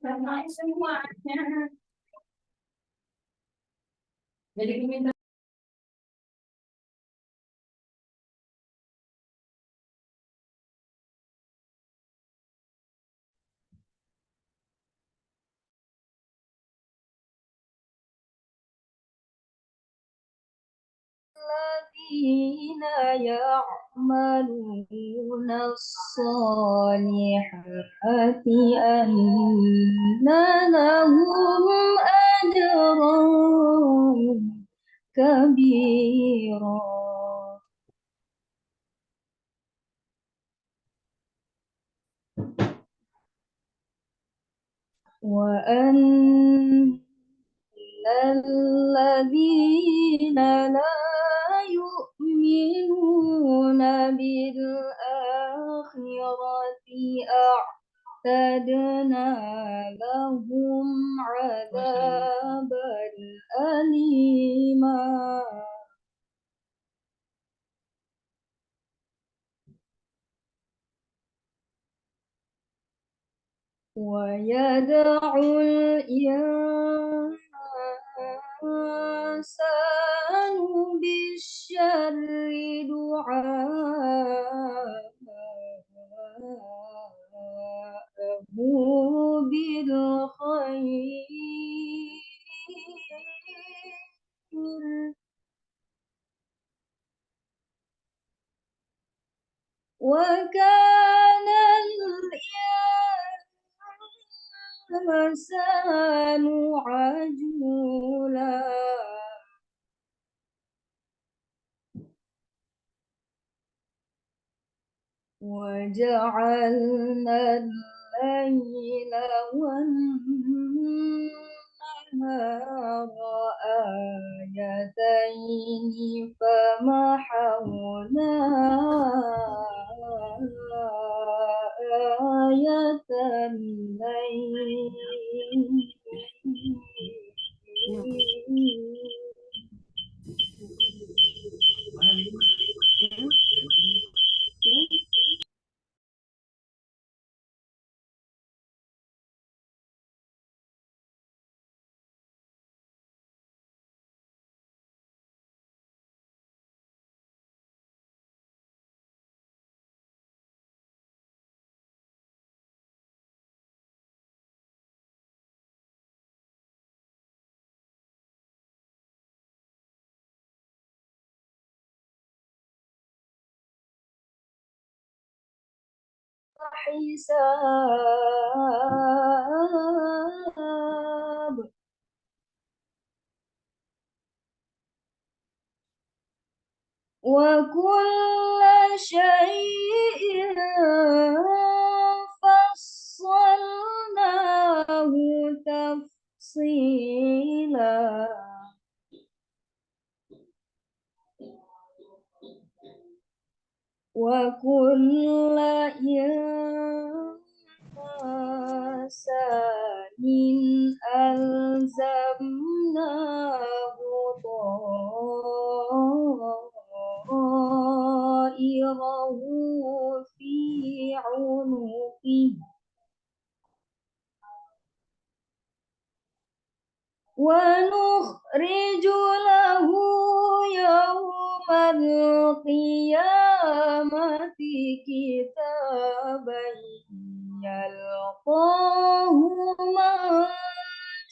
Ramai semuanya. Jadi minta الذين يعملون الصالحات أن لهم أجرا كبيرا وأن الذين لا يؤمنون بالآخرة أعتدنا لهم عذابا أليما ويدع الإنسان بالشر دعاءه بالخير وكان الإنسان عجولا وجعلنا الليل والنهار آيتين فمحونا آية الليل حساب وكل شيء فصلناه تفصيلا وكل إنسان ألزمناه طائره في عنقه ونخرج له يوم القيامة كتابا يلقاه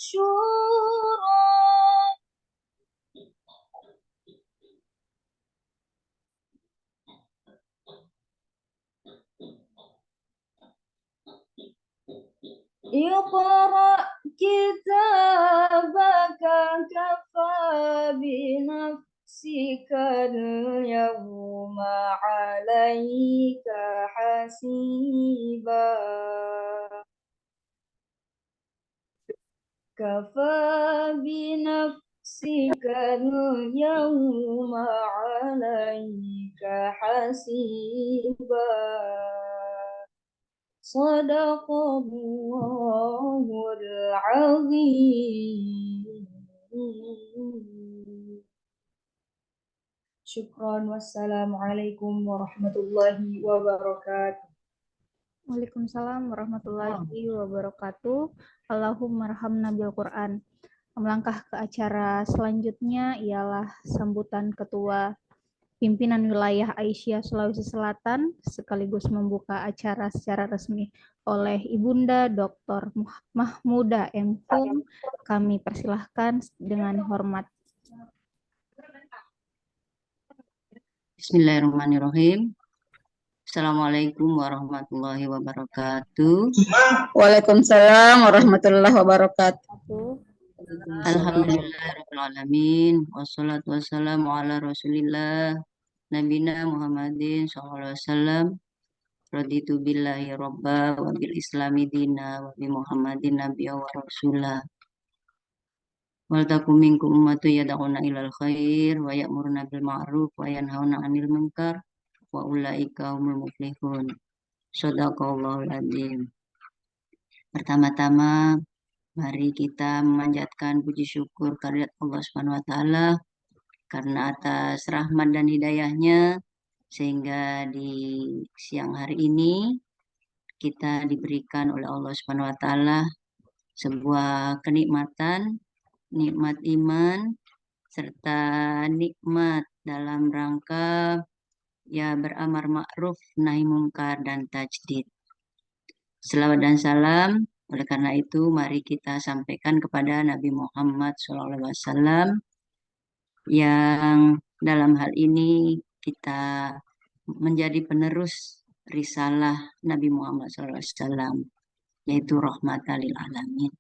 منشورا اقرأ كتابك كفى بنفسك اليوم عليك حسيبا كفى بنفسك اليوم عليك حسيبا صدق الله العظيم شكرا والسلام عليكم ورحمة الله وبركاته Waalaikumsalam warahmatullahi wabarakatuh. Allahumma arhamna bil Quran. Melangkah ke acara selanjutnya ialah sambutan Ketua Pimpinan Wilayah Aisyah Sulawesi Selatan sekaligus membuka acara secara resmi oleh Ibunda Dr. Mahmuda M. Hum. Kami persilahkan dengan hormat. Bismillahirrahmanirrahim. Assalamualaikum warahmatullahi wabarakatuh. Waalaikumsalam warahmatullahi wabarakatuh. Alhamdulillahirrahmanirrahim. Wassalatu wassalamu ala rasulillah Nabina Muhammadin sallallahu alaihi wasallam. Raditu billahi robba wa bil islami dina wa bi Muhammadin nabiyya wa rasulah. Wal takum minkum ummatu yad'una ilal khair wa ya'muruna bil ma'ruf wa yanhauna 'anil munkar wa ulaika humul muflihun. Shadaqallahul adzim. Pertama-tama mari kita memanjatkan puji syukur kehadirat Allah Subhanahu wa taala karena atas rahmat dan hidayahnya sehingga di siang hari ini kita diberikan oleh Allah Subhanahu wa taala sebuah kenikmatan, nikmat iman serta nikmat dalam rangka ya beramar ma'ruf nahi mungkar dan tajdid. Selawat dan salam oleh karena itu mari kita sampaikan kepada Nabi Muhammad SAW yang dalam hal ini kita menjadi penerus risalah Nabi Muhammad SAW yaitu rahmatan lil alamin.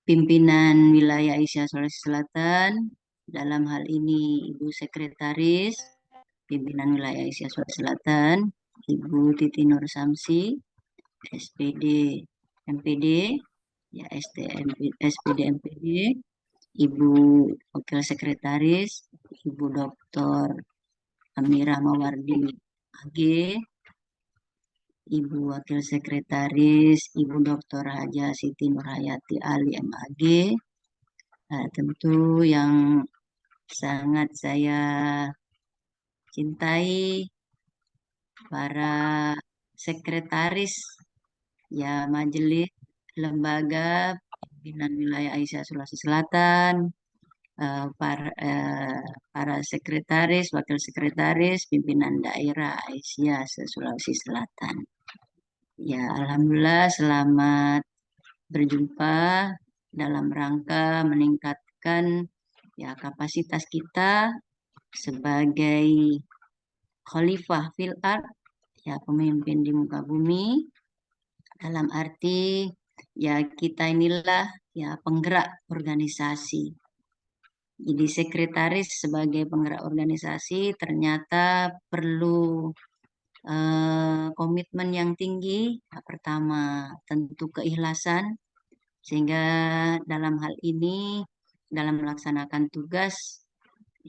Pimpinan wilayah Aisyah Sulawesi Selatan dalam hal ini Ibu Sekretaris Pimpinan wilayah Aisyah Sulawesi Selatan Ibu Titi Nur Samsi SPD MPD ya SPD MPD Ibu Wakil Sekretaris Ibu Dr. Amirah Mawardi AG Ibu Wakil Sekretaris Ibu Dr. Haja Siti Nurhayati Ali MAG. Tentu yang sangat saya cintai para sekretaris ya majelis lembaga pimpinan wilayah Aisyah Sulawesi Selatan, para sekretaris, wakil sekretaris, pimpinan daerah Aisyah Sulawesi Selatan. Ya, alhamdulillah selamat berjumpa dalam rangka meningkatkan ya kapasitas kita sebagai khalifah fil ard, ya pemimpin di muka bumi. Dalam arti ya kita inilah ya penggerak organisasi. Jadi sekretaris sebagai penggerak organisasi ternyata perlu komitmen yang tinggi. Pertama tentu keikhlasan, sehingga dalam hal ini dalam melaksanakan tugas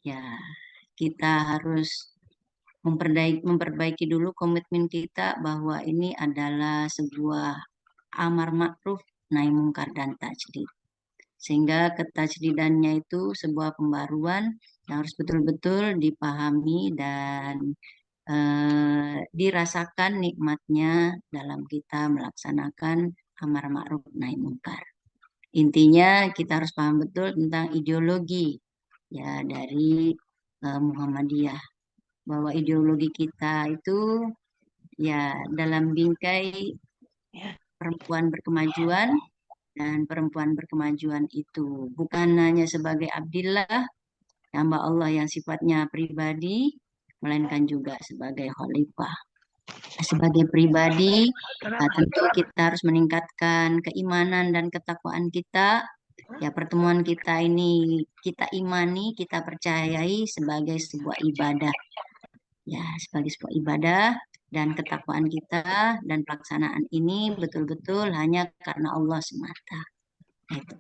ya kita harus memperbaiki dulu komitmen kita bahwa ini adalah sebuah amar ma'ruf nahi mungkar dan tajdid. Sehingga ketajdidannya itu sebuah pembaruan yang harus betul-betul dipahami dan dirasakan nikmatnya dalam kita melaksanakan amar ma'ruf nahi mungkar. Intinya kita harus paham betul tentang ideologi ya dari Muhammadiyah, bahwa ideologi kita itu ya dalam bingkai perempuan berkemajuan, dan perempuan berkemajuan itu bukan hanya sebagai abdillah hamba Allah yang sifatnya pribadi, melainkan juga sebagai khalifah. Sebagai pribadi, tentu kita harus meningkatkan keimanan dan ketakwaan kita. Ya, pertemuan kita ini kita imani, kita percayai sebagai sebuah ibadah. Ya, sebagai sebuah ibadah dan ketakwaan kita dan pelaksanaan ini betul-betul hanya karena Allah semata. Itu.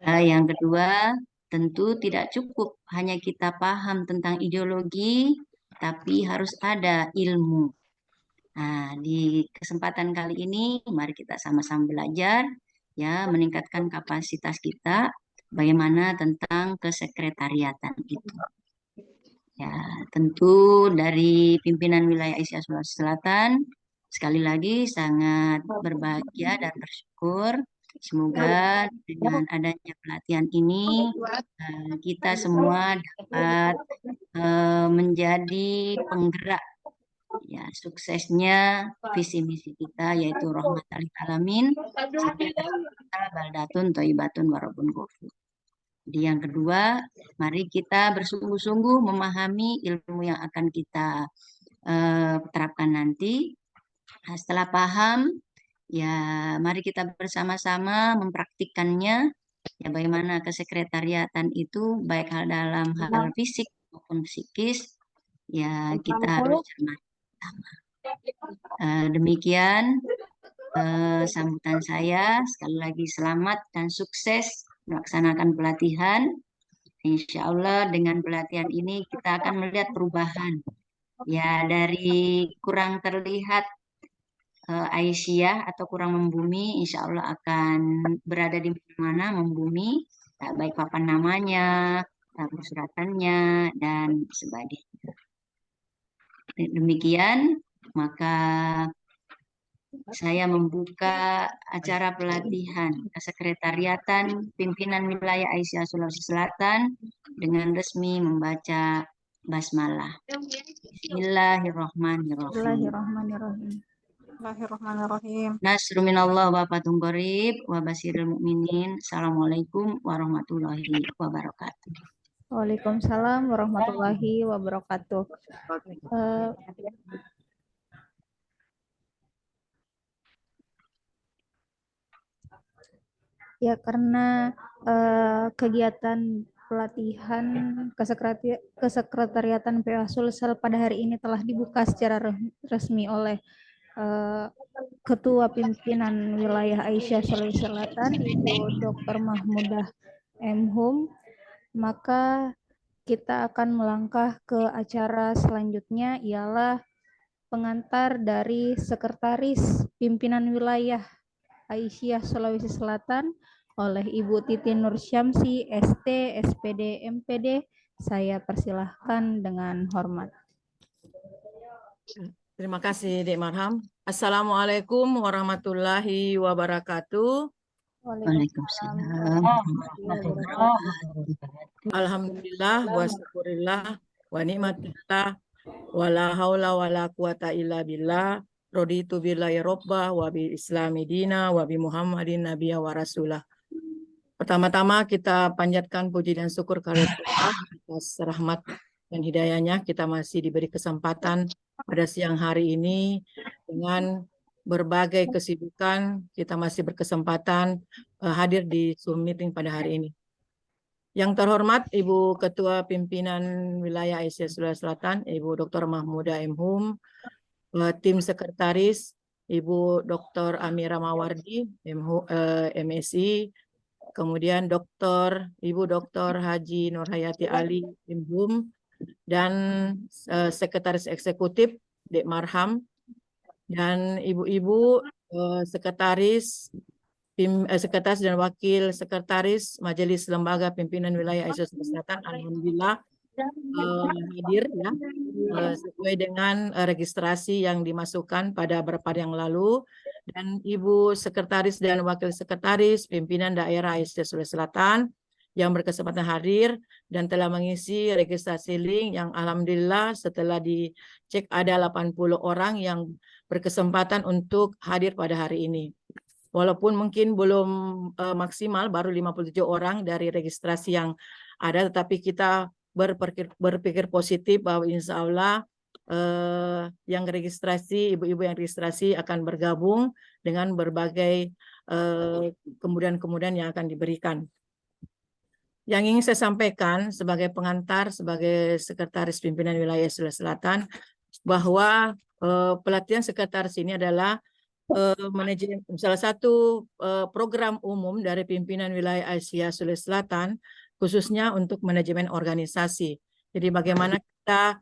Yang kedua, tentu tidak cukup hanya kita paham tentang ideologi, tapi harus ada ilmu. Nah, di kesempatan kali ini, mari kita sama-sama belajar, ya, meningkatkan kapasitas kita, bagaimana tentang kesekretariatan itu. Ya, tentu dari pimpinan wilayah Asia Sulawesi Selatan, sekali lagi sangat berbahagia dan bersyukur. Semoga dengan adanya pelatihan ini kita semua dapat menjadi penggerak ya suksesnya visi misi kita yaitu rahmatan lil alamin kita baldatun thayyibatun warabun ghafur. Jadi yang kedua, mari kita bersungguh-sungguh memahami ilmu yang akan kita terapkan nanti. Nah, setelah paham, ya mari kita bersama-sama mempraktikkannya. Ya bagaimana kesekretariatan itu baik hal dalam hal fisik maupun psikis, ya kita harus cermati. Demikian sambutan saya. Sekali lagi selamat dan sukses melaksanakan pelatihan. Insya Allah dengan pelatihan ini kita akan melihat perubahan. Ya dari kurang terlihat Aisyah atau kurang membumi, insya Allah akan berada di mana membumi, baik papan namanya, perseratannya, dan sebagainya. Demikian, maka saya membuka acara pelatihan kesekretariatan pimpinan wilayah Asia Sulawesi Selatan dengan resmi membaca basmalah. Bismillahirrahmanirrahim. Bismillahirrahmanirrahim. Bismillahirrahmanirrahim. Nasru minallah wa fatun qarib wa basiril mu'minin. Assalamualaikum warahmatullahi wabarakatuh. Waalaikumsalam warahmatullahi wabarakatuh. Ya, karena kegiatan pelatihan kesekretariatan PA Sulsel pada hari ini telah dibuka secara resmi oleh Ketua Pimpinan Wilayah Aisyah Sulawesi Selatan, Ibu Dr. Mahmudah M. Hum, maka kita akan melangkah ke acara selanjutnya, ialah pengantar dari Sekretaris Pimpinan Wilayah Aisyah Sulawesi Selatan oleh Ibu Titi Nur Syamsi, ST, SPD, MPD. Saya persilahkan dengan hormat. Terima kasih, Dek Marham. Assalamualaikum warahmatullahi wabarakatuh. Waalaikumsalam. Alhamdulillah wa syukurillah wa nikmatillah wa la haula wa la quwata illa billah. Raditu billahi rabbah wa bi islami dina wa bi Muhammadin nabiyya wa rasulah. Pertama-tama kita panjatkan puji dan syukur kepada Allah atas rahmat dan hidayahnya. Kita masih diberi kesempatan pada siang hari ini dengan berbagai kesibukan, kita masih berkesempatan hadir di Zoom meeting pada hari ini. Yang terhormat Ibu Ketua Pimpinan Wilayah Asia Sulawesi Selatan, Ibu Dr. Mahmudah M. Hum, tim sekretaris Ibu Dr. Amira Mawardi, MSI, kemudian Ibu Dr. Haji Nurhayati Ali, M. Hum, dan Sekretaris Eksekutif Dek Marham, dan ibu-ibu sekretaris dan wakil sekretaris Majelis Lembaga Pimpinan Wilayah Asia Sulawesi Selatan, alhamdulillah hadir ya sesuai dengan registrasi yang dimasukkan pada beberapa hari yang lalu, dan ibu sekretaris dan wakil sekretaris pimpinan daerah Asia Sulawesi Selatan yang berkesempatan hadir dan telah mengisi registrasi link yang alhamdulillah setelah dicek ada 80 orang yang berkesempatan untuk hadir pada hari ini. Walaupun mungkin belum maksimal, baru 57 orang dari registrasi yang ada, tetapi kita berpikir positif bahwa insya Allah yang registrasi, ibu-ibu yang registrasi akan bergabung dengan berbagai kemudahan-kemudahan yang akan diberikan. Yang ingin saya sampaikan sebagai pengantar, sebagai Sekretaris Pimpinan Wilayah Sulawesi Selatan, bahwa pelatihan sekretaris ini adalah manajemen, salah satu program umum dari Pimpinan Wilayah Asia Sulawesi Selatan, khususnya untuk manajemen organisasi. Jadi bagaimana kita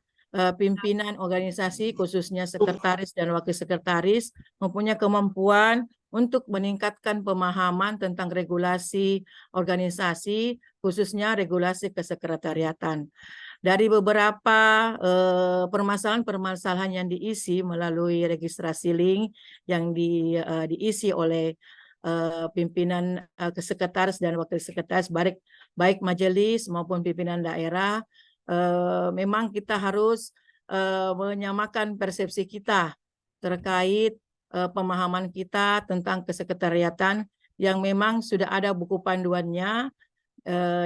pimpinan organisasi, khususnya sekretaris dan wakil sekretaris, mempunyai kemampuan untuk meningkatkan pemahaman tentang regulasi organisasi, khususnya regulasi kesekretariatan. Dari beberapa permasalahan-permasalahan yang diisi melalui registrasi link yang diisi oleh pimpinan sekretaris dan wakil sekretaris, baik majelis maupun pimpinan daerah, memang kita harus menyamakan persepsi kita terkait pemahaman kita tentang kesekretariatan yang memang sudah ada buku panduannya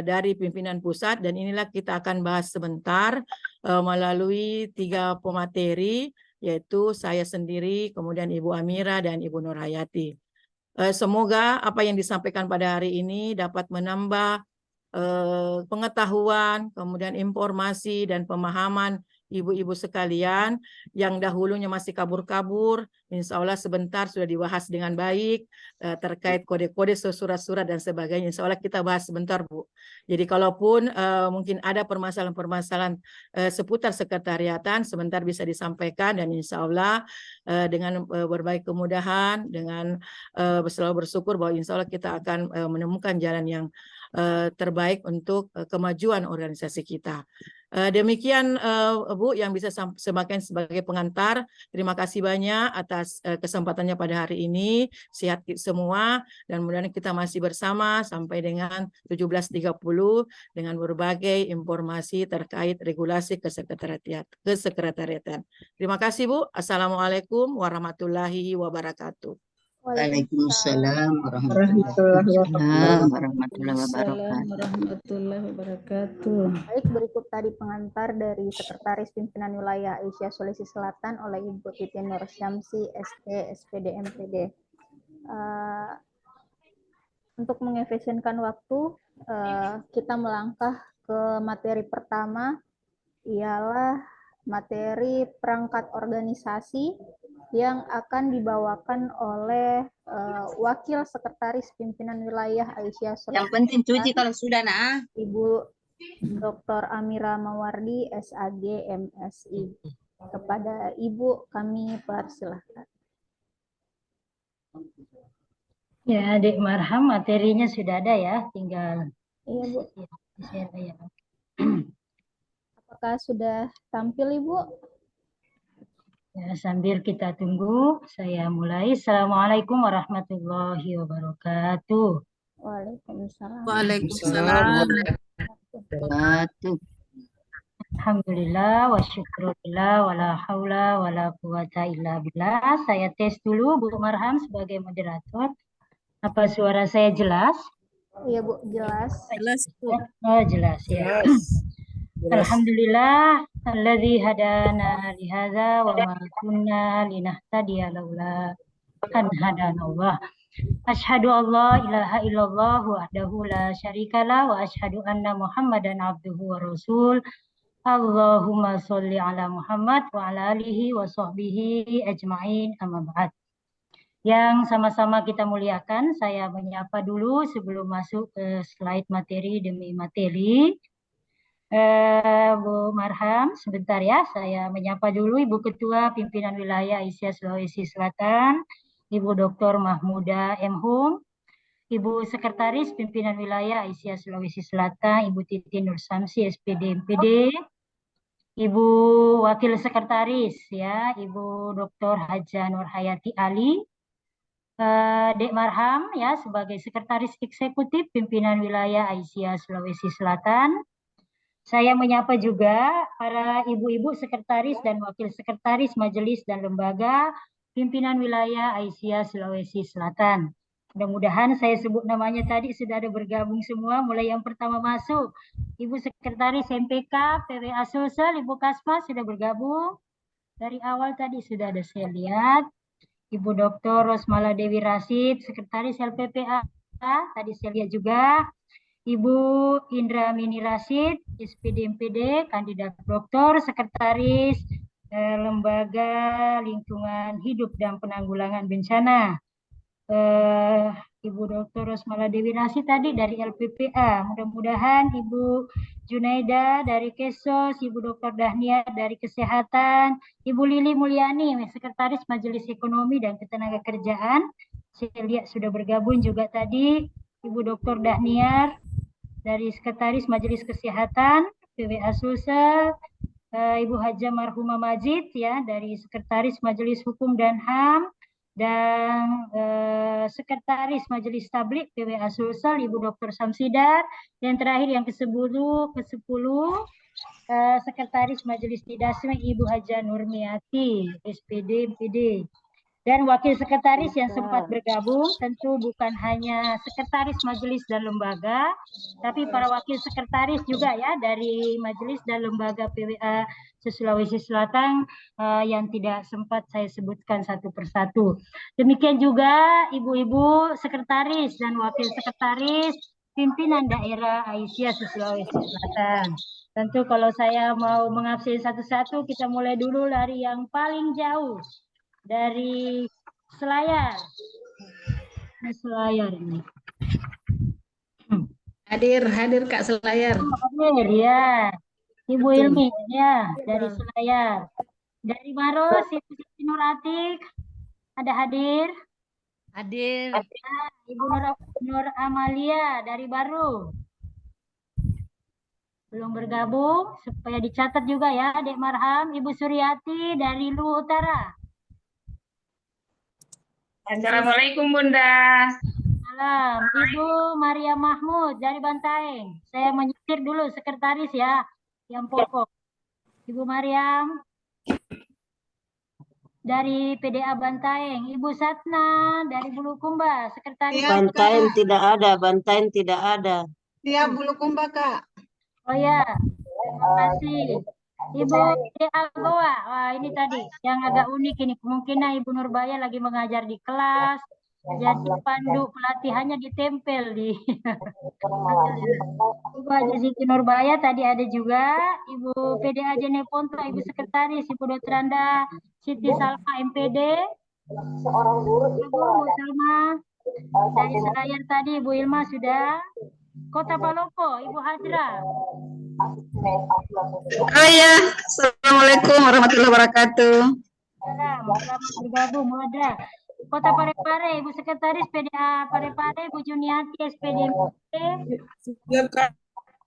dari pimpinan pusat, dan inilah kita akan bahas sebentar melalui 3 pemateri, yaitu saya sendiri, kemudian Ibu Amira dan Ibu Nurhayati. Semoga apa yang disampaikan pada hari ini dapat menambah pengetahuan, kemudian informasi dan pemahaman ibu-ibu sekalian yang dahulunya masih kabur-kabur. Insya Allah sebentar sudah dibahas dengan baik terkait kode-kode surat-surat dan sebagainya. Insya Allah kita bahas sebentar, Bu. Jadi kalaupun mungkin ada permasalahan-permasalahan seputar sekretariatan, sebentar bisa disampaikan, dan insya Allah dengan berbagai kemudahan, dengan selalu bersyukur bahwa insya Allah kita akan menemukan jalan yang terbaik untuk kemajuan organisasi kita. Demikian Bu yang bisa semakin sebagai pengantar. Terima kasih banyak atas kesempatannya pada hari ini. Sehat semua dan mudah-mudahan kita masih bersama sampai dengan 17.30 dengan berbagai informasi terkait regulasi kesekretariatan. Terima kasih Bu. Assalamualaikum warahmatullahi wabarakatuh. Waalaikumsalam Warahmatullahi warahmatullahi wabarakatuh. wabarakatuh. Baik, berikut tadi pengantar dari Sekretaris Pimpinan Wilayah Asia Sulawesi Selatan oleh Ibu Titin Nur Syamsi, ST, SPD, MPD. Untuk mengefisienkan waktu, kita melangkah ke materi pertama, ialah materi perangkat organisasi yang akan dibawakan oleh Wakil Sekretaris Pimpinan Wilayah Aisyah Sulawesi Yang penting cuci Selatan, kalau sudah, nah. Ibu Dr. Amira Mawardi, SAG, MSI. Kepada Ibu kami persilahkan. Ya, Adik Marham, materinya sudah ada ya, tinggal Iya, Bu. share ya. Apakah sudah tampil, Ibu? Ya, sambil kita tunggu, saya mulai. Assalamualaikum warahmatullahi wabarakatuh. Waalaikumsalam. Waalaikumsalam. Alhamdulillah wa syukurillah wa la haula wa la quwata illa billah. Saya tes dulu Bu Marham sebagai moderator. Apa suara saya jelas? Iya, Bu, jelas. Jelas, Bu. Oh, jelas ya. Alhamdulillah alladzi hadana li hadza wa ma kunna linahtadiya laula an hadanallah. Asyhadu an la ilaha illallah wahdahu la syarikalah wa asyhadu anna Muhammadan abduhu wa rasul. Allahumma sholli ala Muhammad wa ala alihi wa sahbihi ajma'in, amma ba'd. Yang sama-sama kita muliakan, saya menyapa dulu sebelum masuk ke slide materi demi materi. Bu Marham, sebentar ya, saya menyapa dulu Ibu Ketua Pimpinan Wilayah Asia Sulawesi Selatan, Ibu Dr. Mahmuda M. Hum, Ibu Sekretaris Pimpinan Wilayah Asia Sulawesi Selatan, Ibu Titin Nur Syamsi, SPD, MPD, Ibu Wakil Sekretaris, ya, Ibu Dr. Haja Nurhayati Ali, Dek Marham, ya, sebagai Sekretaris Eksekutif Pimpinan Wilayah Asia Sulawesi Selatan. Saya menyapa juga para ibu-ibu sekretaris dan wakil sekretaris majelis dan lembaga pimpinan wilayah Asia Sulawesi Selatan. Mudah-mudahan saya sebut namanya tadi sudah ada bergabung semua. Mulai yang pertama masuk, Ibu Sekretaris MPK, PWA Sulsel, Ibu Kasma sudah bergabung. Dari awal tadi sudah ada saya lihat. Ibu Dr. Rosmala Dewi Rasid, Sekretaris LPPA, tadi saya lihat juga. Ibu Indra Mini Rasid, SPD MPD, kandidat doktor, sekretaris Lembaga Lingkungan Hidup dan Penanggulangan Bencana. Ibu Dr. Rosmala Dewi Rasid tadi dari LPPA. Mudah-mudahan Ibu Junaida dari Kesos, Ibu Dr. Dahnia dari Kesehatan, Ibu Lili Mulyani, Sekretaris Majelis Ekonomi dan Ketenagakerjaan. Saya lihat sudah bergabung juga tadi. Ibu Dr. Dahniar dari Sekretaris Majelis Kesehatan, PWA Sulsel, Ibu Haja Marhumah Majid ya dari Sekretaris Majelis Hukum dan HAM, dan Sekretaris Majelis Tablik PWA Sulsel Ibu Dr. Samsidar, dan terakhir yang ke-10 Sekretaris Majelis Tidasmi Ibu Haja Nurmiati SPD MPD. Dan wakil sekretaris yang sempat bergabung tentu bukan hanya sekretaris majelis dan lembaga, tapi para wakil sekretaris juga ya dari majelis dan lembaga PWA Sulawesi Selatan yang tidak sempat saya sebutkan satu persatu. Demikian juga ibu-ibu sekretaris dan wakil sekretaris pimpinan daerah Aisyah Sulawesi Selatan. Tentu kalau saya mau mengabsen satu-satu, kita mulai dulu dari yang paling jauh. Dari Selayar. Selayar ini. Hadir Kak Selayar. Hadir ya. Ibu Ilmi ya dari Selayar. Dari Maros Ibu Siti Nur Atik ada hadir? Hadir. Ibu Nur Amalia dari Baru. Belum bergabung supaya dicatat juga ya, Dek Marham. Ibu Suryati dari Luwu Utara. Assalamualaikum Bunda. Salam. Ibu Maria Mahmud dari Bantaeng. Saya menyetir dulu sekretaris ya, yang pokok. Ibu Mariam dari PDA Bantaeng. Ibu Satna dari Bulukumba, sekretaris. Bantaeng tidak ada, Bantaeng tidak ada. Dia Bulukumba, Kak. Oh ya, terima kasih. Ibu Algoa, wah ini tadi yang agak unik ini, kemungkinan Ibu Nurbaya lagi mengajar di kelas, jadi pandu pelatihannya ditempel di Ibu Haji Siti Nurbaya tadi ada juga, Ibu PDA Jeneponto, Ibu Sekretaris, Ibu Dr. Anda Siti Salma MPD, Ibu Salma, dari Selayar tadi Ibu Ilma sudah, Kota Palopo, Ibu Hajra. Oh ya, Assalamualaikum warahmatullahi wabarakatuh. Selamat bergabung, Muadra. Kota Parepare, Ibu Sekretaris PDA Parepare, Ibu Juniati SPD. Siap, Kak.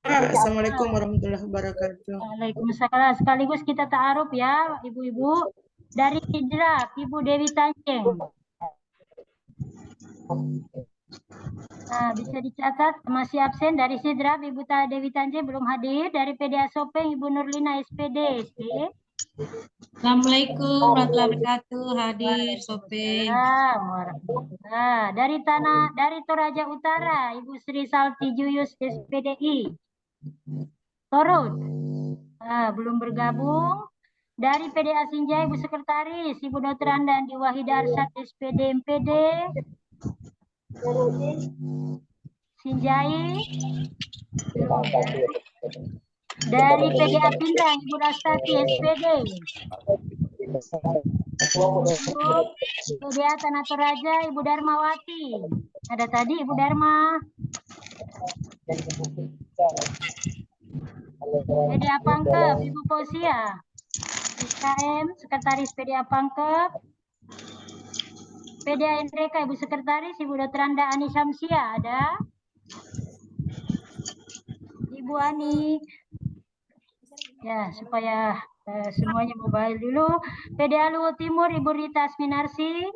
Assalamualaikum warahmatullahi wabarakatuh. Waalaikumsalam. Sekaligus kita ta'aruf ya, Ibu-ibu. Dari Hijrah, Ibu Dewi Tanjeng. Nah, bisa dicatat masih absen dari Sidrap Ibu Dewi Tanjeng belum hadir, dari PDA Sopeng Ibu Nurlina SPD. Assalamualaikum warahmatullahi wabarakatuh. Hadir Sopeng. Nah, dari Toraja Utara Ibu Sri Salti Juyus SPDI. Torut. Nah, belum bergabung. Dari PDA Sinjai Ibu Sekretaris Ibu Dr. Andandi Wahid Arsyad SPD MPD. Sinjai. Dari PDA Pindang Ibu Rastati SPD. PDA Tanah Toraja Ibu Darmawati. Ada tadi Ibu Dharma. PDA Pangkep Ibu Posia. SKM Sekretaris PDA Pangkep. PDA Endreka Ibu Sekretaris Ibu Dr. Anda Ani Syamsia ada. Ibu Ani. Ya, supaya semuanya mobile dulu. PDA Luwu Timur Ibu Rita Asminarsi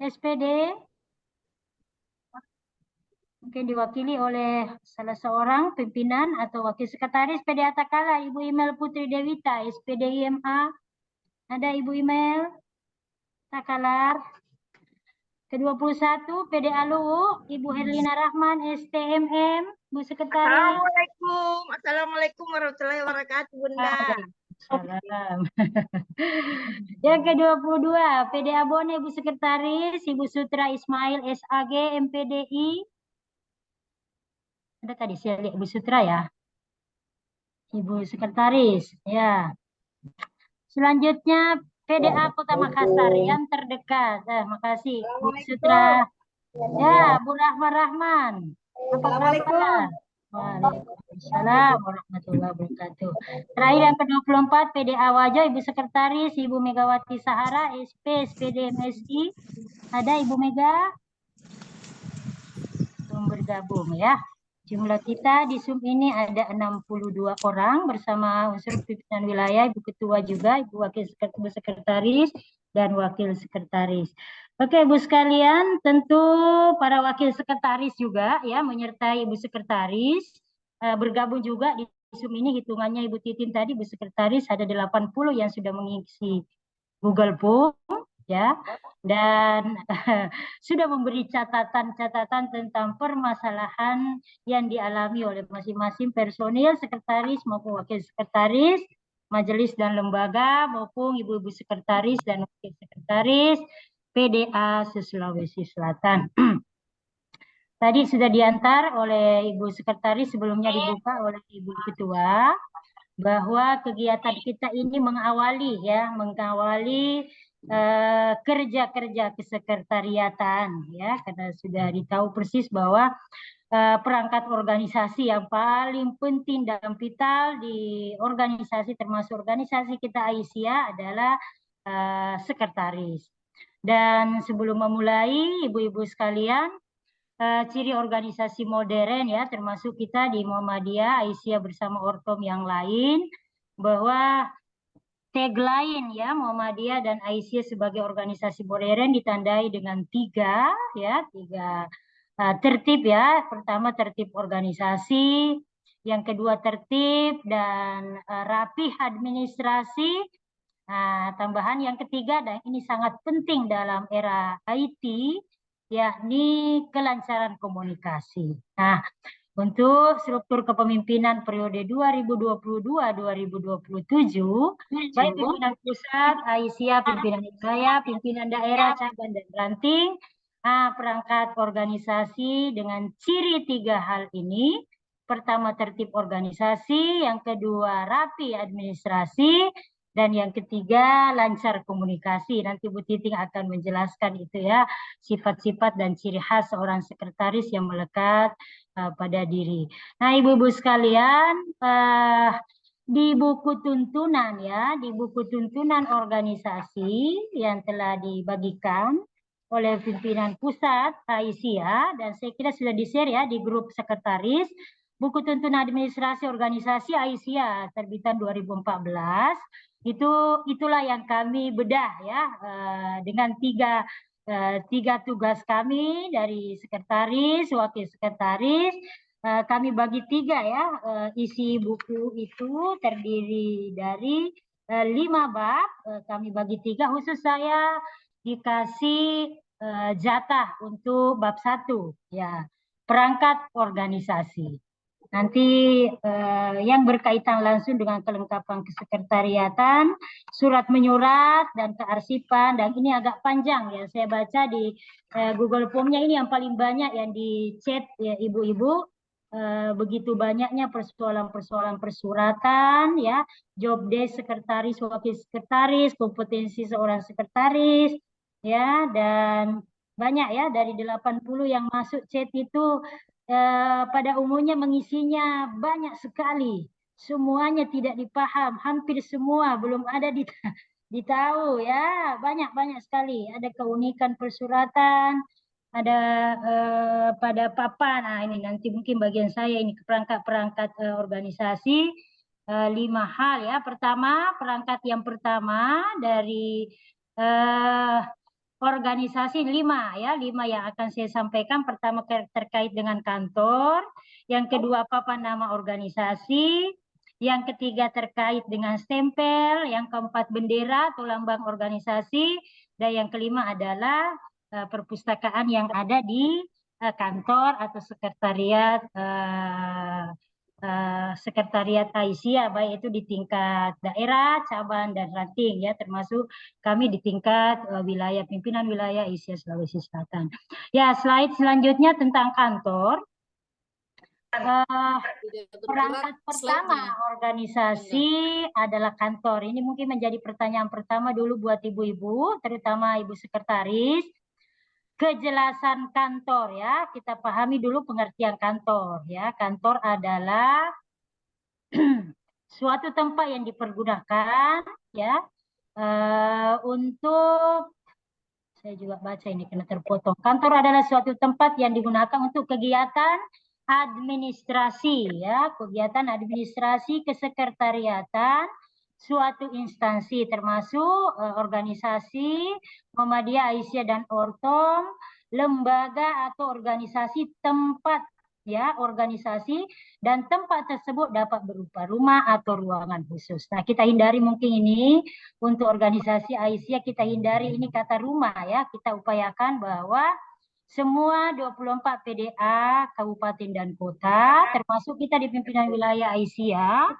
SPD. Mungkin diwakili oleh salah seorang pimpinan atau wakil sekretaris PDA Takala Ibu Imel Putri Dewita SPD IMA. Ada Ibu Imel Takalar. Ke-21 PDA Luwu Ibu Herlina Rahman STMM Bu Sekretaris. Assalamualaikum warahmatullahi wabarakatuh, Bunda. Salam. Yang ke-22 PDA Bone Ibu Sekretaris Ibu Sutra Ismail SAG MPDI. Ada tadi saya lihat Ibu Sutra ya. Ibu Sekretaris ya. Selanjutnya PDA Kota Makassar yang terdekat. Makasih Bu Sutra. Ya, Bu Rahman. Apa kabar? Waalaikumsalam warahmatullahi wabarakatuh. Terakhir yang ke-24 PDA Wajo Ibu Sekretaris Ibu Megawati Sahara SP SPD MSI. Ada Ibu Mega? Belum bergabung ya. Jumlah kita di Zoom ini ada 62 orang bersama unsur pimpinan wilayah, Ibu Ketua juga, Ibu Sekretaris, dan Wakil Sekretaris. Oke, Ibu sekalian, tentu para Wakil Sekretaris juga ya menyertai Ibu Sekretaris bergabung juga di Zoom ini. Hitungannya Ibu Titin tadi, Ibu Sekretaris ada 80 yang sudah mengisi Google Form ya, dan sudah memberi catatan-catatan tentang permasalahan yang dialami oleh masing-masing personil, sekretaris maupun wakil sekretaris, majelis dan lembaga maupun ibu-ibu sekretaris dan wakil sekretaris PDA se-Sulawesi Selatan. Tadi sudah diantar oleh Ibu Sekretaris, sebelumnya dibuka oleh Ibu Ketua, bahwa kegiatan kita ini mengawali kerja-kerja kesekretariatan ya, karena sudah ditahu persis bahwa perangkat organisasi yang paling penting dan vital di organisasi termasuk organisasi kita Aisyah adalah sekretaris. Dan sebelum memulai, ibu-ibu sekalian, ciri organisasi modern ya, termasuk kita di Muhammadiyah, Aisyah bersama Orkom yang lain, bahwa tagline ya Muhammadiyah dan Aisyah sebagai organisasi modern ditandai dengan tiga tertib ya. Pertama tertib organisasi, yang kedua tertib dan rapih administrasi. Tambahan yang ketiga, dan ini sangat penting dalam era IT, yakni kelancaran komunikasi. Nah, untuk struktur kepemimpinan periode 2022-2027, baik pimpinan pusat, Aisyah, pimpinan wilayah, pimpinan daerah, cabang dan ranting, perangkat organisasi dengan ciri tiga hal ini. Pertama tertib organisasi, yang kedua rapi administrasi, dan yang ketiga lancar komunikasi. Nanti Bu Titing akan menjelaskan itu ya, sifat-sifat dan ciri khas seorang sekretaris yang melekat pada diri. Nah, ibu-ibu sekalian, di buku tuntunan ya, di buku tuntunan organisasi yang telah dibagikan oleh pimpinan pusat Aisyah, dan saya kira sudah di-share ya di grup sekretaris, buku tuntunan administrasi organisasi Aisyah terbitan 2014. Itulah yang kami bedah ya, dengan tiga tugas kami dari sekretaris, wakil sekretaris. Kami bagi tiga ya, isi buku itu terdiri dari 5 bab. Kami bagi tiga, khusus saya dikasih jatah untuk bab 1 ya, perangkat organisasi. Nanti yang berkaitan langsung dengan kelengkapan kesekretariatan, surat menyurat dan kearsipan, dan ini agak panjang ya, saya baca di Google Form-nya ini yang paling banyak yang di chat ya ibu-ibu, begitu banyaknya persoalan-persoalan persuratan ya, job desk sekretaris, wakil sekretaris, kompetensi seorang sekretaris ya, dan banyak ya, dari 80 yang masuk chat itu pada umumnya mengisinya banyak sekali, semuanya tidak dipaham, hampir semua belum ada ditahu ya, banyak sekali. Ada keunikan persuratan, ada pada papan. Nah, ini nanti mungkin bagian saya ini perangkat organisasi, 5 hal ya. Pertama, perangkat yang pertama dari organisasi 5 ya, 5 yang akan saya sampaikan. Pertama terkait dengan kantor, yang kedua papan nama organisasi, yang ketiga terkait dengan stempel, yang keempat bendera atau lambang organisasi, dan yang kelima adalah perpustakaan yang ada di kantor atau sekretariat sekretariat Aisyah, baik itu di tingkat daerah, cabang dan ranting ya, termasuk kami di tingkat wilayah, pimpinan wilayah Aisyah Sulawesi Selatan. Ya, slide selanjutnya tentang kantor. Perangkat pertama organisasi adalah kantor. Ini mungkin menjadi pertanyaan pertama dulu buat ibu-ibu, terutama ibu sekretaris. Kejelasan kantor ya, kita pahami dulu pengertian kantor ya. Kantor adalah suatu tempat yang dipergunakan ya untuk, saya juga baca ini kena terpotong. Kantor adalah suatu tempat yang digunakan untuk kegiatan administrasi ya, kegiatan administrasi kesekretariatan suatu instansi termasuk organisasi Muhammadiyah, Aisyah dan Ortom, lembaga atau organisasi tempat ya, organisasi dan tempat tersebut dapat berupa rumah atau ruangan khusus. Nah, kita hindari mungkin ini untuk organisasi Aisyah, kita hindari ini kata rumah ya, kita upayakan bahwa semua 24 PDA kabupaten dan kota, termasuk kita di pimpinan wilayah Aisyah,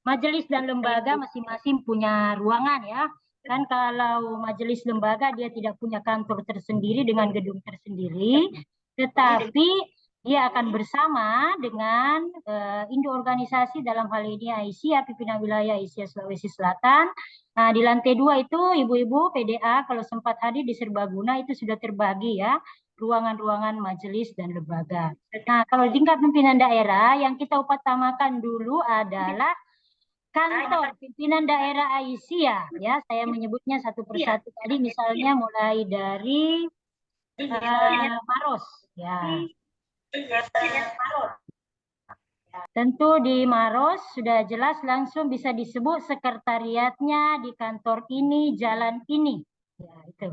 majelis dan lembaga masing-masing punya ruangan ya. Kan kalau majelis lembaga dia tidak punya kantor tersendiri dengan gedung tersendiri, tetapi dia akan bersama dengan induk organisasi dalam hal ini Aisyah, pimpinan wilayah Aisyah Sulawesi Selatan. Nah, di lantai 2 itu ibu-ibu PDA kalau sempat hadir di Serbaguna itu sudah terbagi ya, ruangan-ruangan majelis dan lembaga. Nah, kalau tingkat pimpinan daerah yang kita utamakan dulu adalah kantor pimpinan daerah Aisyah ya, saya menyebutnya satu persatu tadi, misalnya mulai dari Maros ya. Tentu di Maros sudah jelas langsung bisa disebut sekretariatnya di kantor ini, jalan ini. Ya, itu.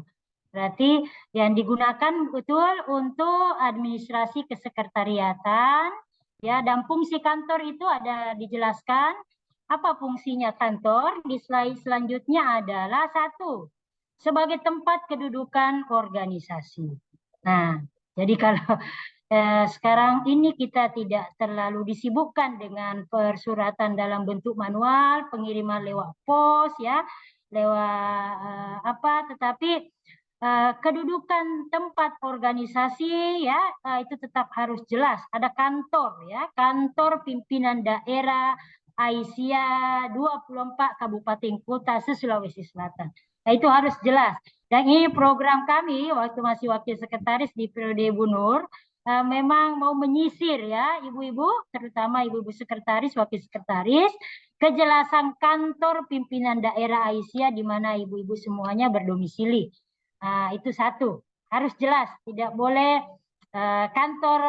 Berarti yang digunakan betul untuk administrasi kesekretariatan ya, dan fungsi kantor itu ada dijelaskan. Apa fungsinya kantor? Di slide selanjutnya adalah 1, sebagai tempat kedudukan organisasi. Nah, jadi kalau sekarang ini kita tidak terlalu disibukkan dengan persuratan dalam bentuk manual, pengiriman lewat pos ya, lewat tetapi kedudukan tempat organisasi ya itu tetap harus jelas. Ada kantor ya, kantor pimpinan daerah Aisyah 24 kabupaten kota se-Sulawesi Selatan. Nah, itu harus jelas. Dan ini program kami waktu masih wakil sekretaris di periode Bu Nur, memang mau menyisir ya ibu-ibu, terutama ibu-ibu sekretaris, wakil sekretaris, kejelasan kantor pimpinan daerah Aisyah di mana ibu-ibu semuanya berdomisili. Nah, itu 1, harus jelas, tidak boleh kantor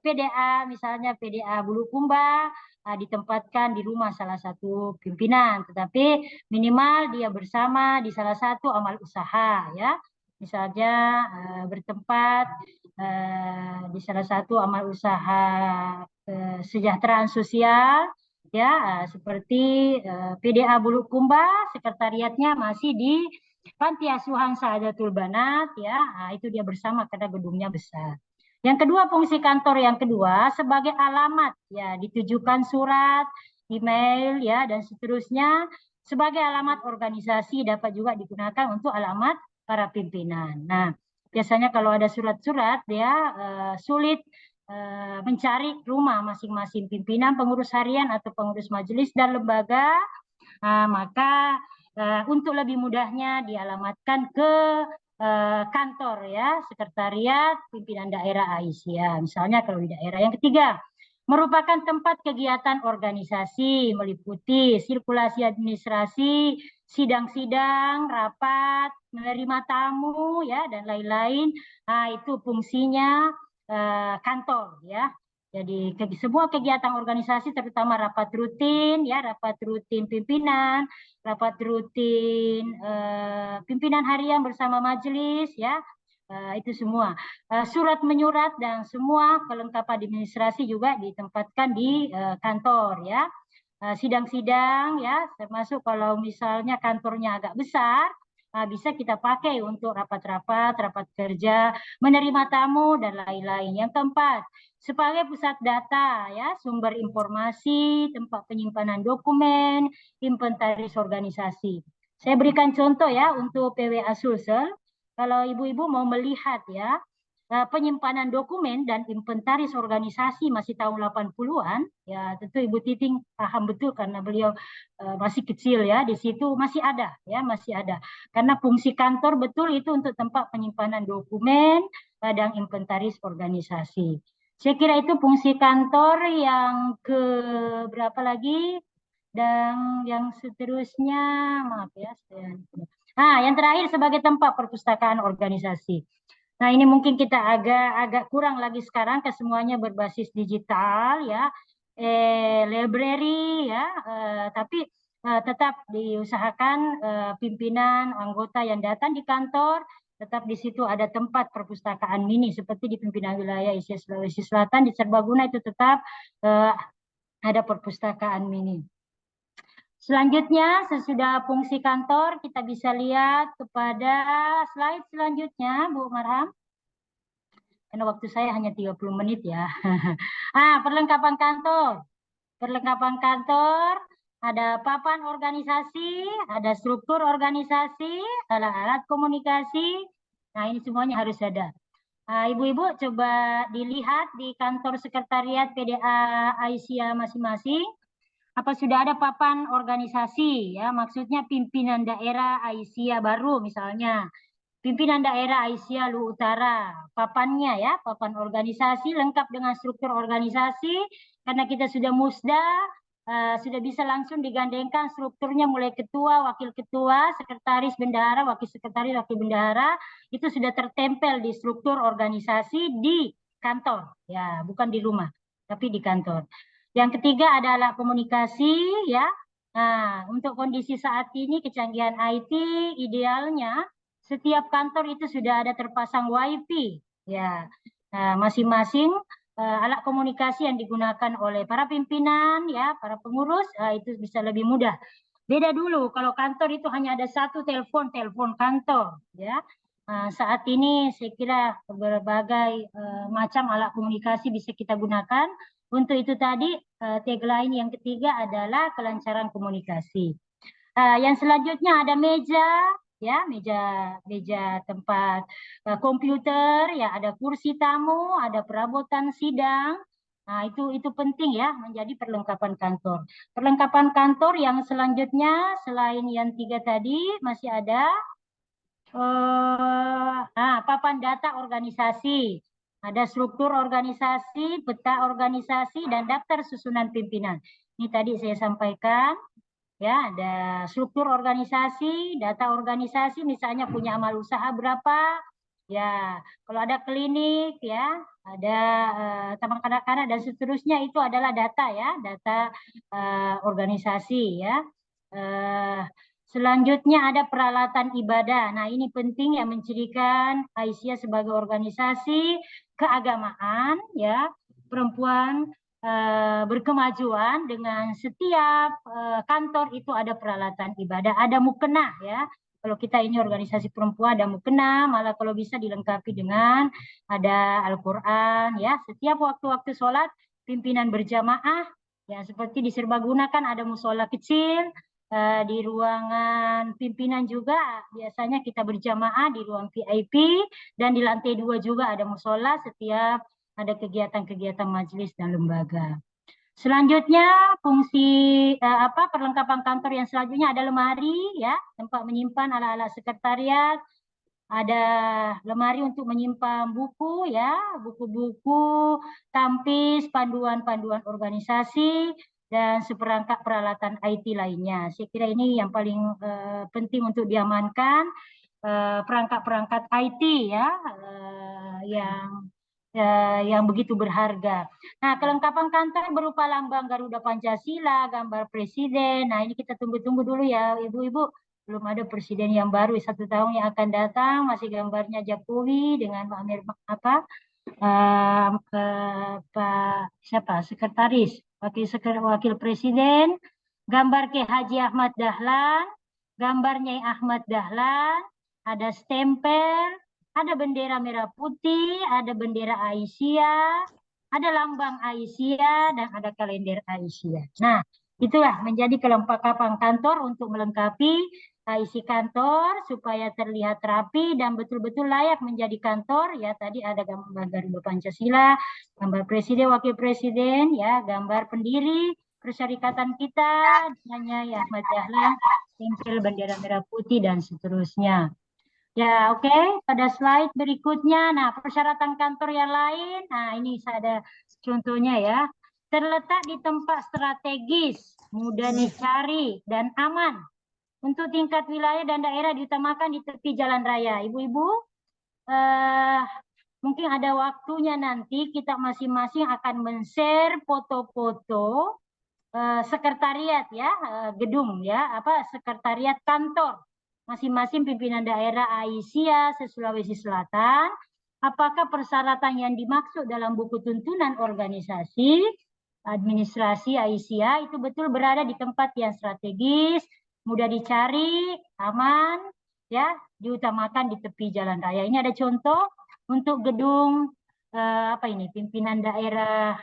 PDA, misalnya PDA Bulukumba ditempatkan di rumah salah satu pimpinan, tetapi minimal dia bersama di salah satu amal usaha ya, misalnya bertempat di salah satu amal usaha kesejahteraan sosial ya, seperti PDA Bulukumba, sekretariatnya masih di Panti Asuhan Saadatul Banat ya, itu dia bersama karena gedungnya besar. Yang kedua, fungsi kantor yang kedua sebagai alamat ya, ditujukan surat, email ya dan seterusnya sebagai alamat organisasi, dapat juga digunakan untuk alamat para pimpinan. Nah, biasanya kalau ada surat-surat ya sulit mencari rumah masing-masing pimpinan, pengurus harian atau pengurus majelis dan lembaga, maka untuk lebih mudahnya dialamatkan ke kantor ya, sekretariat pimpinan daerah Aisyah. Misalnya kalau di daerah. Yang ketiga, merupakan tempat kegiatan organisasi meliputi sirkulasi administrasi, sidang-sidang, rapat, menerima tamu ya dan lain-lain. Nah, itu fungsinya kantor ya. Jadi semua kegiatan organisasi terutama rapat rutin ya, rapat rutin pimpinan, rapat rutin pimpinan harian bersama majelis ya, itu semua. Surat menyurat dan semua kelengkapan administrasi juga ditempatkan di kantor ya. Sidang-sidang ya, termasuk kalau misalnya kantornya agak besar, bisa kita pakai untuk rapat-rapat, rapat kerja, menerima tamu dan lain-lain. Yang keempat, sebagai pusat data ya, sumber informasi, tempat penyimpanan dokumen, inventaris organisasi. Saya berikan contoh ya untuk PWA Sulsel. Kalau ibu-ibu mau melihat ya penyimpanan dokumen dan inventaris organisasi masih tahun 80-an, ya tentu Ibu Titing paham betul karena beliau masih kecil ya, di situ masih ada ya, masih ada. Karena fungsi kantor betul itu untuk tempat penyimpanan dokumen dan inventaris organisasi. Saya kira itu fungsi kantor. Yang ke berapa lagi? Dan yang seterusnya, maaf ya. Yang terakhir sebagai tempat perpustakaan organisasi. Nah, ini mungkin kita agak kurang lagi sekarang, ke semuanya berbasis digital ya, library ya, tapi tetap diusahakan pimpinan anggota yang datang di kantor tetap di situ ada tempat perpustakaan mini seperti di pimpinan wilayah Asia Sulawesi Selatan di Serbaguna itu tetap ada perpustakaan mini. Selanjutnya, sesudah fungsi kantor, kita bisa lihat kepada slide selanjutnya, Bu Marham. Karena waktu saya hanya 30 menit ya. Perlengkapan kantor. Perlengkapan kantor, ada papan organisasi, ada struktur organisasi, alat-alat komunikasi. Nah, ini semuanya harus ada. Ibu-ibu coba dilihat di kantor sekretariat PDA Aisyah masing-masing. Apa sudah ada papan organisasi ya, maksudnya pimpinan daerah Aisyah baru misalnya, pimpinan daerah Aisyah Lu Utara, papannya ya, papan organisasi lengkap dengan struktur organisasi, karena kita sudah musda, sudah bisa langsung digandengkan strukturnya mulai ketua, wakil ketua, sekretaris bendahara, wakil sekretaris, wakil bendahara, itu sudah tertempel di struktur organisasi di kantor, ya bukan di rumah, tapi di kantor. Yang ketiga adalah komunikasi ya. Nah, untuk kondisi saat ini kecanggihan IT idealnya setiap kantor itu sudah ada terpasang WiFi ya. Nah, masing-masing alat komunikasi yang digunakan oleh para pimpinan ya, para pengurus itu bisa lebih mudah. Beda dulu kalau kantor itu hanya ada satu telepon kantor ya. Saat ini saya kira berbagai macam alat komunikasi bisa kita gunakan. Untuk itu tadi tagline yang ketiga adalah kelancaran komunikasi. Yang selanjutnya ada meja, ya meja tempat komputer, ya ada kursi tamu, ada perabotan sidang. Nah itu penting ya menjadi perlengkapan kantor. Perlengkapan kantor yang selanjutnya selain yang tiga tadi masih ada papan data organisasi. Ada struktur organisasi, peta organisasi, dan daftar susunan pimpinan. Ini tadi saya sampaikan, ya ada struktur organisasi, data organisasi, misalnya punya amal usaha berapa, ya kalau ada klinik, ya ada taman kanak-kanak dan seterusnya itu adalah data ya, data organisasi ya. Selanjutnya ada peralatan ibadah. Nah ini penting ya mencirikan Aisyah sebagai organisasi keagamaan ya, perempuan berkemajuan dengan setiap kantor itu ada peralatan ibadah, ada mukena ya. Kalau kita ini organisasi perempuan ada mukena, malah kalau bisa dilengkapi dengan ada Al-Quran ya. Setiap waktu-waktu sholat pimpinan berjamaah ya, seperti di Serbaguna kan ada musola kecil. Di ruangan pimpinan juga biasanya kita berjamaah di ruang VIP, dan di lantai 2 juga ada musola setiap ada kegiatan-kegiatan majelis dan lembaga. Selanjutnya fungsi perlengkapan kantor yang selanjutnya ada lemari ya, tempat menyimpan alat-alat sekretariat, ada lemari untuk menyimpan buku ya, buku-buku, tampis, panduan-panduan organisasi, dan seperangkat peralatan IT lainnya. Saya kira ini yang paling penting untuk diamankan, perangkat-perangkat IT ya, yang begitu berharga. Nah, kelengkapan kantor berupa lambang Garuda Pancasila, gambar presiden. Nah, ini kita tunggu-tunggu dulu ya, Ibu-ibu. Belum ada presiden yang baru 1 tahun yang akan datang, masih gambarnya Jokowi dengan Pak Amir sekretaris, wakil presiden, gambar K. Haji Ahmad Dahlan, gambar Nyai Ahmad Dahlan, ada stempel, ada bendera merah putih, ada bendera Aisyah, ada lambang Aisyah, dan ada kalender Aisyah. Nah, itulah menjadi kelengkapan kantor untuk melengkapi isi kantor supaya terlihat rapi dan betul-betul layak menjadi kantor. Ya, tadi ada gambar Garuda Pancasila, gambar presiden, wakil presiden, ya, gambar pendiri persyarikatan kita, namanya ya Ahmad Dahlan, stempel bendera merah putih dan seterusnya. Ya, oke. Pada slide berikutnya, nah persyaratan kantor yang lain, nah ini ada contohnya ya. Terletak di tempat strategis, mudah dicari dan aman. Untuk tingkat wilayah dan daerah diutamakan di tepi jalan raya. Ibu-ibu, mungkin ada waktunya nanti kita masing-masing akan men-share foto-foto sekretariat ya, gedung ya, sekretariat kantor masing-masing pimpinan daerah Aisyah se-Sulawesi Selatan. Apakah persyaratan yang dimaksud dalam buku tuntunan organisasi administrasi Aisyah itu betul berada di tempat yang strategis, mudah dicari, aman, ya, diutamakan di tepi jalan raya. Ini ada contoh untuk gedung pimpinan daerah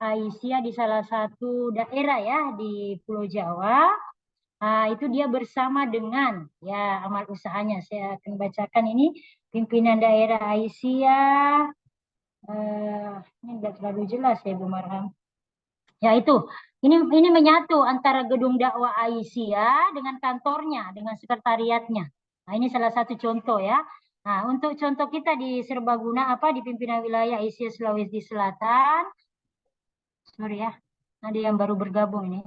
Aisyah di salah satu daerah ya di Pulau Jawa. Itu dia bersama dengan ya amal usahanya. Saya akan bacakan ini pimpinan daerah Aisyah. Ini tidak terlalu jelas ya Bu Marham. Ya itu, ini menyatu antara gedung dakwah Aisyah dengan kantornya, dengan sekretariatnya. Nah ini salah satu contoh ya. Nah untuk contoh kita di Serbaguna di pimpinan wilayah Aisyah Sulawesi Selatan. Sorry ya, ada yang baru bergabung ini.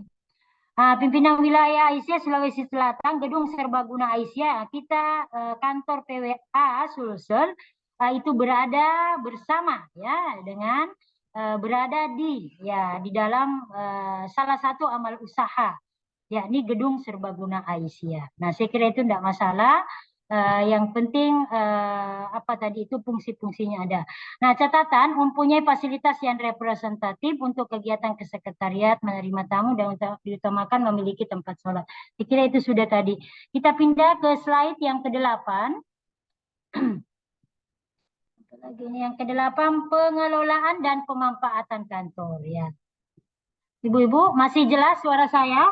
Pimpinan wilayah Aisyah Sulawesi Selatan, gedung Serbaguna Aisyah, kita kantor PWA Sulsel itu berada bersama ya dengan berada di dalam salah satu amal usaha yakni gedung Serbaguna Aisyah. Nah, saya kira itu tidak masalah. Yang penting tadi itu fungsi-fungsinya ada. Nah, catatan mempunyai fasilitas yang representatif untuk kegiatan kesekretariat, menerima tamu dan diutamakan memiliki tempat sholat. Saya kira itu sudah tadi. Kita pindah ke slide yang ke-8. Yang ke-8 pengelolaan dan pemanfaatan kantor ya. Ibu-ibu masih jelas suara saya?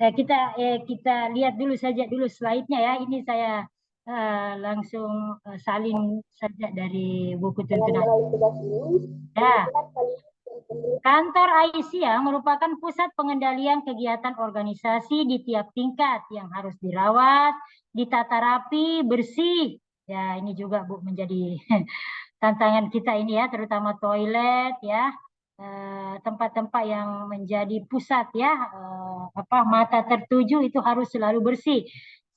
Kita lihat dulu saja slide-nya ya. Ini saya langsung salin saja dari buku tuntunan. Ya. Kantor Aisyah merupakan pusat pengendalian kegiatan organisasi di tiap tingkat yang harus dirawat, ditata rapi, bersih. Ya, ini juga Bu menjadi tantangan kita ini ya, terutama toilet ya, tempat-tempat yang menjadi pusat ya, mata tertuju itu harus selalu bersih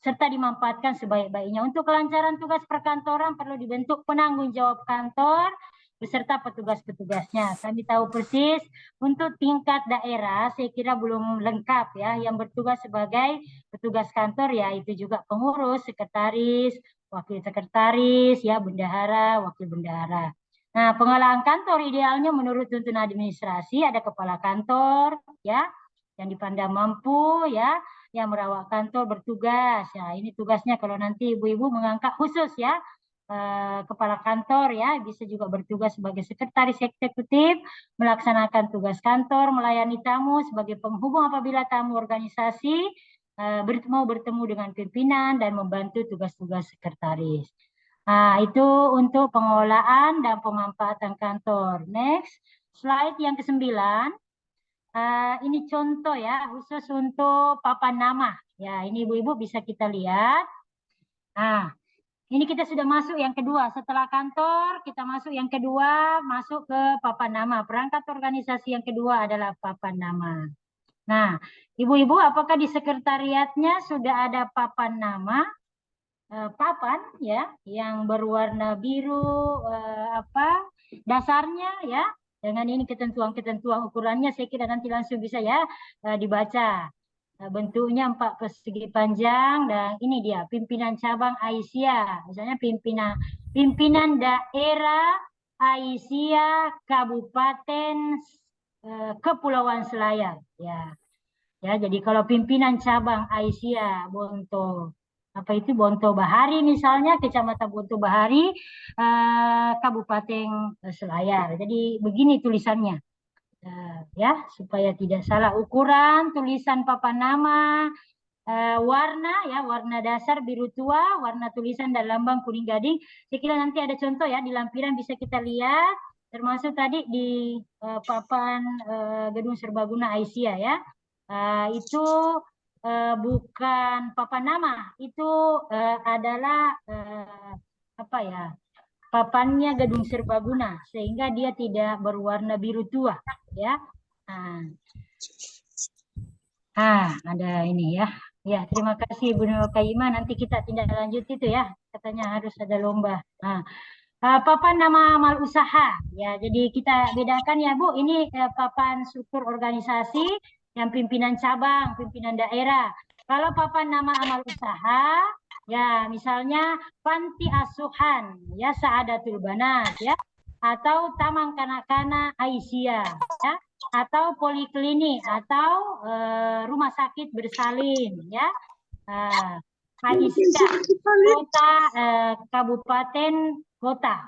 serta dimanfaatkan sebaik-baiknya. Untuk kelancaran tugas perkantoran perlu dibentuk penanggung jawab kantor beserta petugas-petugasnya. Kami tahu persis untuk tingkat daerah saya kira belum lengkap ya, yang bertugas sebagai petugas kantor ya itu juga pengurus, sekretaris, wakil sekretaris, ya bendahara, wakil bendahara. Nah, pengelolaan kantor idealnya menurut tuntunan administrasi ada kepala kantor, ya, yang dipandang mampu, ya, yang merawat kantor bertugas. Ya, ini tugasnya kalau nanti ibu-ibu mengangkat khusus, ya, kepala kantor, ya, bisa juga bertugas sebagai sekretaris eksekutif, melaksanakan tugas kantor, melayani tamu sebagai penghubung apabila tamu organisasi mau bertemu dengan pimpinan dan membantu tugas-tugas sekretaris. Nah, itu untuk pengelolaan dan pemanfaatan kantor. Next, slide yang ke-9. Ini contoh ya, khusus untuk papan nama. Ya, ini ibu-ibu bisa kita lihat. Nah, ini kita sudah masuk yang kedua. Setelah kantor, kita masuk yang kedua, masuk ke papan nama. Perangkat organisasi yang kedua adalah papan nama. Nah, ibu-ibu, apakah di sekretariatnya sudah ada papan nama? Papan ya, yang berwarna biru, dasarnya ya. Dengan ini ketentuan-ketentuan ukurannya, saya kira nanti langsung bisa ya dibaca. Bentuknya 4 persegi panjang dan ini dia pimpinan cabang Aisyah. Misalnya pimpinan daerah Aisyah Kabupaten Kepulauan Selayar ya. Ya, jadi kalau pimpinan cabang Aisyah Bonto Bonto Bahari misalnya, Kecamatan Bonto Bahari, Kabupaten Selayar. Jadi begini tulisannya, ya supaya tidak salah ukuran, tulisan papan nama, warna ya, warna dasar biru tua, warna tulisan dan lambang kuning gading. Saya kira nanti ada contoh ya di lampiran bisa kita lihat, termasuk tadi di papan gedung Serbaguna Aisyah ya, itu bukan papan nama, itu adalah papannya gedung Serbaguna sehingga dia tidak berwarna biru tua ya. Nah, ada ini ya Ya, terima kasih Bu Nur Kaima. Nanti kita tindak lanjut itu ya. Katanya harus ada lomba. Nah, papan nama amal usaha. Ya, jadi kita bedakan ya Bu. Ini papan struktur organisasi yang pimpinan cabang, pimpinan daerah. Kalau papan nama amal usaha, ya misalnya panti asuhan, ya Saadatul Banat, ya, atau taman kanak-kanak Aisyah, ya, atau poliklinik, atau rumah sakit bersalin, ya. Aisyah, kota, kabupaten, kota,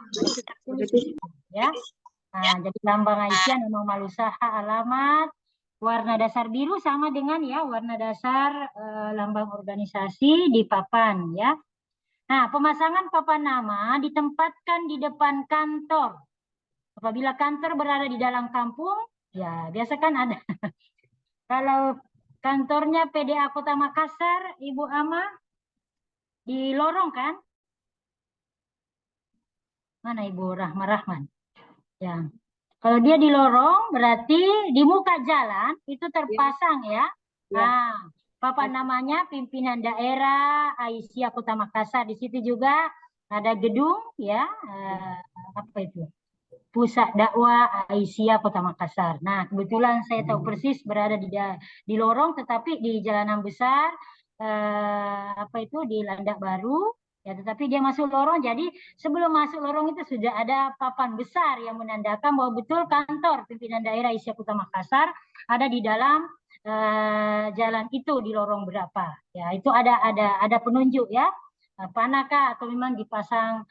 ya. Nah, jadi lambang Aisyah, nama amal usaha, alamat, warna dasar biru sama dengan ya warna dasar lambang organisasi di papan, ya. Nah, pemasangan papan nama ditempatkan di depan kantor. Apabila kantor berada di dalam kampung, ya biasa kan ada. Kalau kantornya PDA Kota Makassar, Ibu Ama, di lorong kan? Mana Ibu Rahman? Ya. Kalau dia di lorong, berarti di muka jalan itu terpasang ya. Nah, papan namanya pimpinan daerah Aisyah Kota Makassar. Di situ juga ada gedung ya, apa itu? Pusat dakwah Aisyah Kota Makassar. Nah, kebetulan saya tahu persis berada di lorong, tetapi di jalanan besar, apa itu di Landak Baru, ya. Tetapi dia masuk lorong, jadi sebelum masuk lorong itu sudah ada papan besar yang menandakan bahwa betul kantor pimpinan daerah Aisyah Kota Makassar ada di dalam jalan itu di lorong berapa. Ya, itu ada penunjuk ya, panakah atau memang dipasang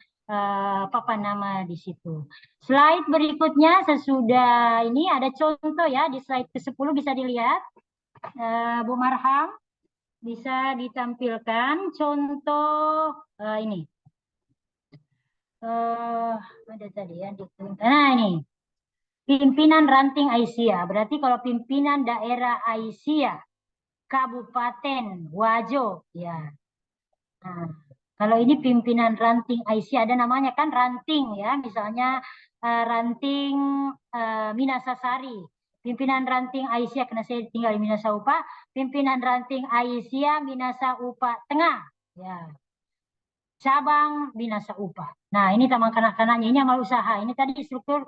papan nama di situ. Slide berikutnya sesudah ini ada contoh ya, di slide ke-10 bisa dilihat. Bu Marham bisa ditampilkan contoh ini. Ada tadi ya. Nah ini pimpinan ranting Aisyah. Berarti kalau pimpinan daerah Aisyah Kabupaten Wajo ya. Nah, kalau ini pimpinan ranting Aisyah, ada namanya kan ranting ya, misalnya ranting Minasasari. Pimpinan ranting Aisyah, karena saya tinggal di Minasa Upa, pimpinan ranting Aisyah Minasa Upa Tengah. Ya. Cabang Minasa Upa. Nah, ini taman kanak-kanaknya, ini amal usaha. Ini tadi struktur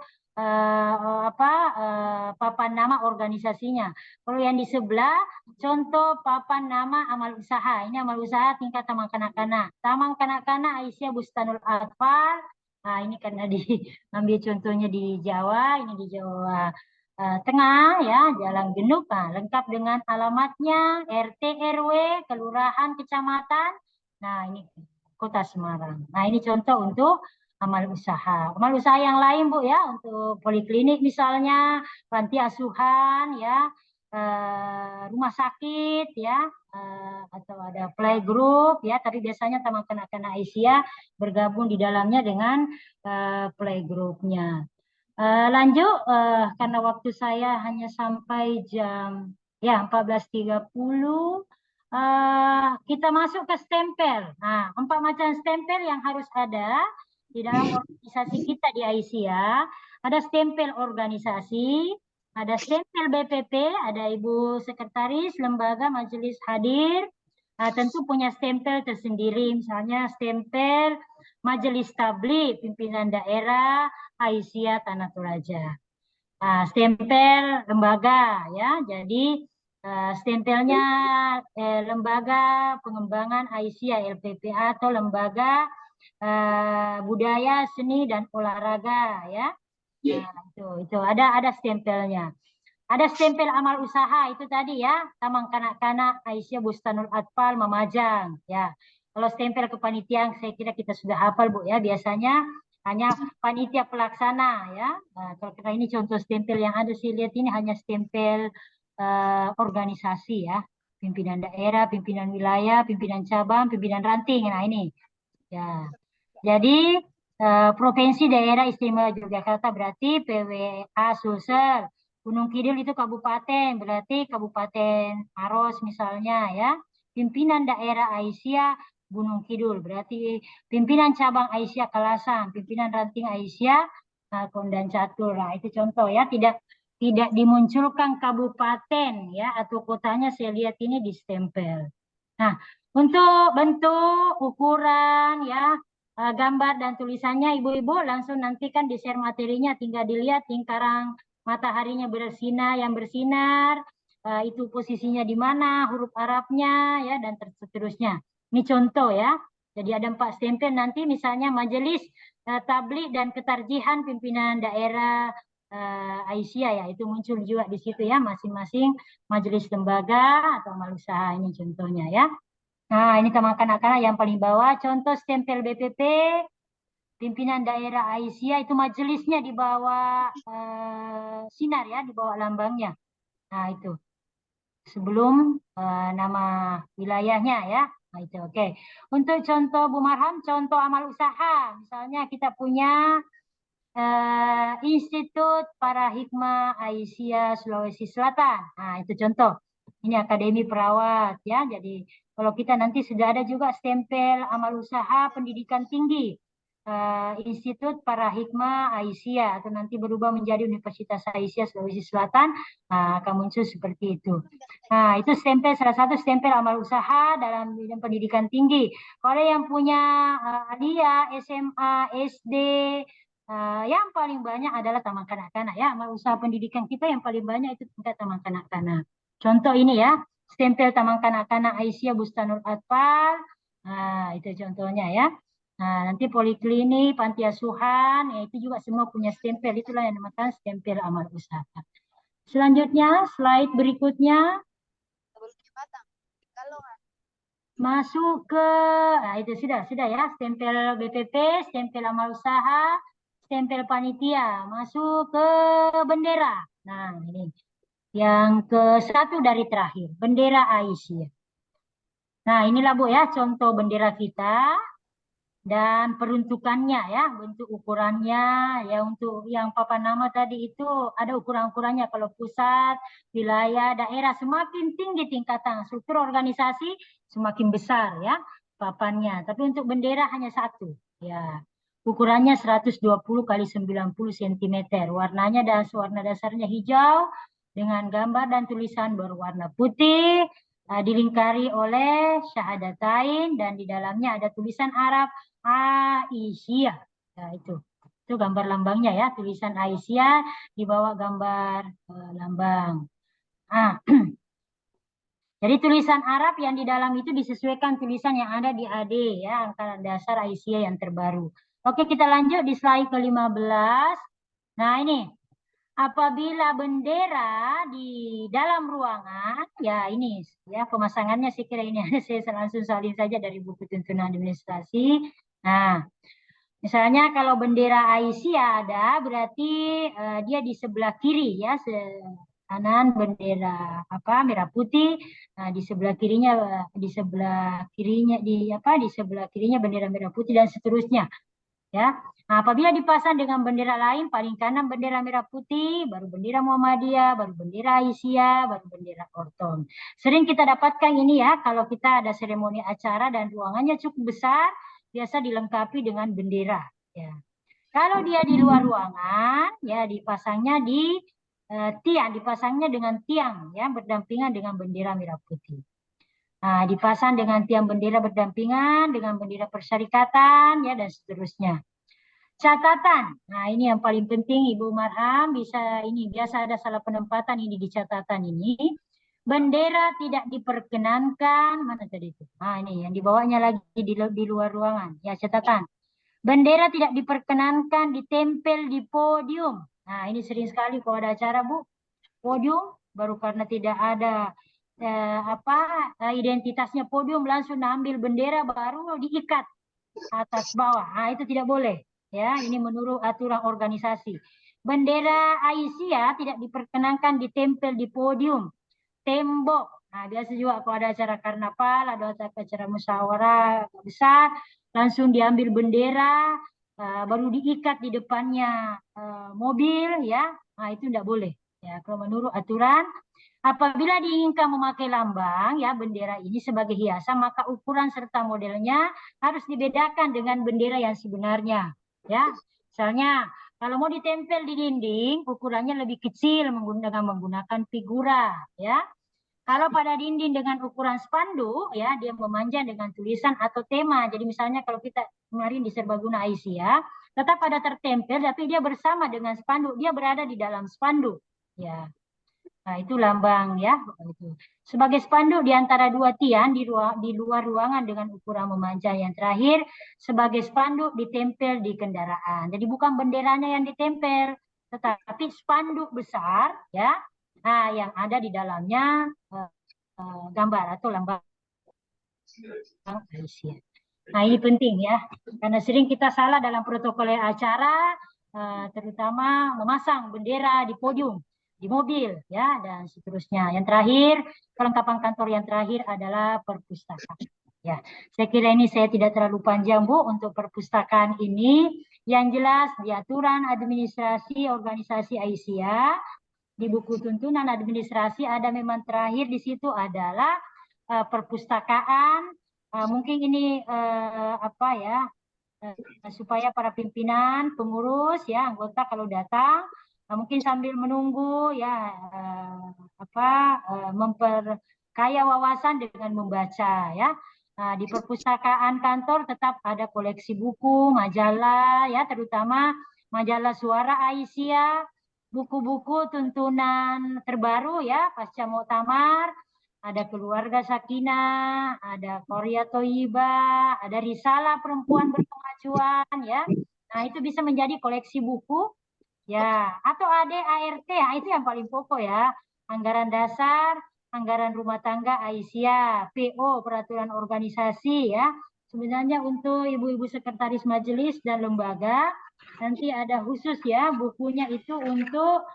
papan nama organisasinya. Kalau yang di sebelah contoh papan nama amal usaha. Ini amal usaha tingkat taman kanak-kanak. Taman kanak-kanak Aisyah Bustanul Atfal. Nah, ini karena diambil contohnya di Jawa, ini di Jawa Tengah ya, Jalan Genuk. Nah, lengkap dengan alamatnya, RT RW, kelurahan, kecamatan. Nah, ini Kota Semarang. Nah, ini contoh untuk amal usaha. Amal usaha yang lain Bu ya, untuk poliklinik misalnya, panti asuhan ya, rumah sakit ya, atau ada playgroup ya, tapi biasanya taman kanak-kanak Aisyah bergabung di dalamnya dengan playgroupnya. Lanjut, karena waktu saya hanya sampai jam ya 14.30. Kita masuk ke stempel. Nah, 4 macam stempel yang harus ada di dalam organisasi kita di Aisyah. Ada stempel organisasi, ada stempel BPP, ada Ibu Sekretaris Lembaga Majelis hadir. Tentu punya stempel tersendiri, misalnya stempel Majelis Tabligh Pimpinan Daerah Aisyah Tanah Toraja. Stempel lembaga ya, jadi stempelnya Lembaga Pengembangan Aisyah LPPA atau Lembaga Budaya Seni dan Olahraga ya. Nah, itu ada stempelnya. Ada stempel amal usaha itu tadi ya, Taman Kanak-kanak Aisyah Bustanul Atfal Mamajang ya. Kalau stempel kepanitiaan saya kira kita sudah hafal Bu ya, biasanya hanya panitia pelaksana ya. Nah, kalau kita ini contoh stempel yang ada saya lihat ini hanya stempel organisasi ya, pimpinan daerah, pimpinan wilayah, pimpinan cabang, pimpinan ranting. Nah ini ya. Jadi provinsi daerah istimewa Yogyakarta berarti PWA Sulsel. Gunung Kidul itu kabupaten, berarti Kabupaten Maros misalnya ya. Pimpinan daerah Aisyah Gunung Kidul, berarti pimpinan cabang Aisyah Kalasan, pimpinan ranting Aisyah Kondan Catur. Nah, itu contoh ya, tidak dimunculkan kabupaten ya atau kotanya, saya lihat ini di stempel. Nah, untuk bentuk, ukuran, ya, gambar dan tulisannya ibu-ibu langsung nanti kan di share materinya, tinggal dilihat lingkaran mataharinya bersinar, yang bersinar, itu posisinya di mana, huruf Arabnya, ya, dan seterusnya. Ini contoh ya. Jadi ada 4 stempel nanti misalnya majelis tabligh dan ketarjihan pimpinan daerah Aisyah, ya, itu muncul juga di situ ya, masing-masing majelis lembaga atau amal usaha, ini contohnya ya. Nah, ini taman kanak-kanak yang paling bawah, contoh stempel BPP pimpinan daerah Aisyah, itu majelisnya di bawah sinar ya, di bawah lambangnya. Nah, itu sebelum nama wilayahnya ya. Nah, itu oke. Untuk contoh Bu Marham, contoh amal usaha, misalnya kita punya Institut Para Hikmah Aisyah Sulawesi Selatan. Nah, itu contoh. Ini akademi perawat ya. Jadi kalau kita nanti sudah ada juga stempel amal usaha pendidikan tinggi Institut Para Hikmah Aisyah, atau nanti berubah menjadi Universitas Aisyah Sulawesi Selatan, akan muncul seperti itu. Nah, itu stempel, salah satu stempel amal usaha dalam bidang pendidikan tinggi. Kalau yang punya aliyah, SMA, SD, yang paling banyak adalah taman kanak-kanak ya. Amal usaha pendidikan kita yang paling banyak itu tingkat taman kanak-kanak. Contoh ini ya, stempel taman kanak-kanak Aisyah Bustanul Atfal. Nah, itu contohnya ya. Nah, nanti poliklinik, panti asuhan, ya itu juga semua punya stempel. Itulah yang dinamakan stempel amal usaha. Selanjutnya, slide berikutnya. Masuk ke, nah itu sudah ya, stempel BPP, stempel amal usaha, stempel panitia, masuk ke bendera. Nah, ini yang ke-1 dari terakhir, bendera Aisyah. Nah, inilah Bu ya contoh bendera kita dan peruntukannya ya, bentuk ukurannya ya. Untuk yang papan nama tadi itu ada ukuran-ukurannya. Kalau pusat, wilayah, daerah, semakin tinggi tingkatan struktur organisasi semakin besar ya papannya. Tapi untuk bendera hanya 1 ya. Ukurannya 120 kali 90 cm. Warnanya dan warna dasarnya hijau dengan gambar dan tulisan berwarna putih, dilingkari oleh syahadatain, dan di dalamnya ada tulisan Arab Aisyah. Nah, itu gambar lambangnya ya, tulisan Aisyah di bawah gambar lambang. Nah, jadi tulisan Arab yang di dalam itu disesuaikan tulisan yang ada di AD ya, angka dasar Aisyah yang terbaru. Oke, kita lanjut di slide ke-15. Nah, ini apabila bendera di dalam ruangan, ya ini ya pemasangannya saya kira ini saya langsung salin saja dari buku tuntunan administrasi. Nah, misalnya kalau bendera Aisyah ada, berarti dia di sebelah kiri ya, kanan bendera merah putih. Nah, di sebelah kirinya di sebelah kirinya bendera merah putih dan seterusnya. Ya. Nah, apabila dipasang dengan bendera lain, paling kanan bendera merah putih, baru bendera Muhammadiyah, baru bendera Aisyah, baru bendera Orton. Sering kita dapatkan ini ya, kalau kita ada seremoni acara dan ruangannya cukup besar, biasa dilengkapi dengan bendera. Ya. Kalau dia di luar ruangan, ya dipasangnya di tiang, dipasangnya dengan tiang, ya berdampingan dengan bendera merah putih. Nah, dipasang dengan tiang bendera berdampingan dengan bendera persyarikatan ya, dan seterusnya. Catatan. Nah, ini yang paling penting Ibu Marham, biasa ada salah penempatan ini di catatan ini. Bendera tidak diperkenankan, mana tadi itu? Nah, ini yang dibawanya lagi di luar ruangan. Ya, catatan. Bendera tidak diperkenankan ditempel di podium. Nah, ini sering sekali kalau ada acara, Bu. Podium baru karena tidak ada identitasnya podium langsung ambil bendera baru diikat atas bawah. Nah, itu tidak boleh ya, ini menurut aturan organisasi. Bendera Aisyah tidak diperkenankan ditempel di podium, tembok. Nah, biasa juga kalau ada acara karnaval, ada acara musyawarah besar, langsung diambil bendera baru diikat di depannya mobil ya. Nah, itu tidak boleh ya kalau menurut aturan. Apabila diinginkan memakai lambang ya bendera ini sebagai hiasan, maka ukuran serta modelnya harus dibedakan dengan bendera yang sebenarnya. Ya, misalnya kalau mau ditempel di dinding, ukurannya lebih kecil menggunakan figura. Ya, Kalau pada dinding dengan ukuran spanduk, ya dia memanjang dengan tulisan atau tema. Jadi misalnya kalau kita kemarin di Serbaguna Aisyah, tetap ada tertempel, tapi dia bersama dengan spanduk, dia berada di dalam spanduk. Ya, nah itu lambang ya. Sebagai spanduk di antara dua tiang di luar ruangan dengan ukuran memanjang. Yang terakhir sebagai spanduk ditempel di kendaraan. Jadi bukan benderanya yang ditempel, tetapi spanduk besar ya. Nah, yang ada di dalamnya gambar atau lambang Aisyah. Nah, ini penting ya, karena sering kita salah dalam protokol acara, terutama memasang bendera di podium, di mobil, ya, dan seterusnya. Yang terakhir, kelengkapan kantor yang terakhir adalah perpustakaan. Ya, saya kira ini saya tidak terlalu panjang, Bu, untuk perpustakaan ini. Yang jelas di aturan administrasi organisasi Aisyah, di buku tuntunan administrasi ada memang terakhir di situ adalah perpustakaan. Mungkin ini apa ya, supaya para pimpinan, pengurus, ya anggota kalau datang mungkin sambil menunggu ya memperkaya wawasan dengan membaca ya. Di perpustakaan kantor tetap ada koleksi buku, majalah ya, terutama majalah Suara Aisyah, buku-buku tuntunan terbaru ya pasca muktamar, ada Keluarga Sakinah, ada Korea Toyiba, ada Risalah Perempuan Berkemajuan ya. Nah, itu bisa menjadi koleksi buku ya, atau ADART, nah, itu yang paling pokok ya. Anggaran dasar, anggaran rumah tangga Aisyah, PO peraturan organisasi ya. Sebenarnya untuk ibu-ibu sekretaris majelis dan lembaga nanti ada khusus ya bukunya itu untuk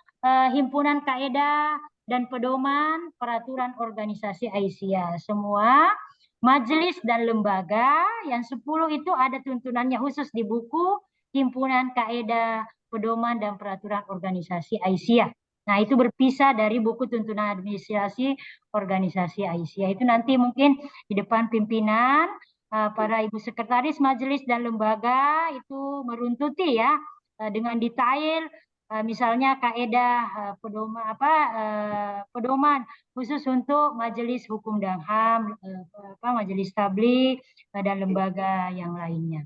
himpunan kaedah dan pedoman peraturan organisasi Aisyah. Semua majelis dan lembaga yang 10 itu ada tuntunannya khusus di buku himpunan kaedah pedoman dan peraturan organisasi Aisyah. Nah, itu berpisah dari buku tuntunan administrasi organisasi Aisyah. Itu nanti mungkin di depan pimpinan para ibu sekretaris majelis dan lembaga itu meruntuti ya dengan detail, misalnya kaedah pedoman khusus untuk majelis hukum dan HAM, majelis tabligh dan lembaga yang lainnya.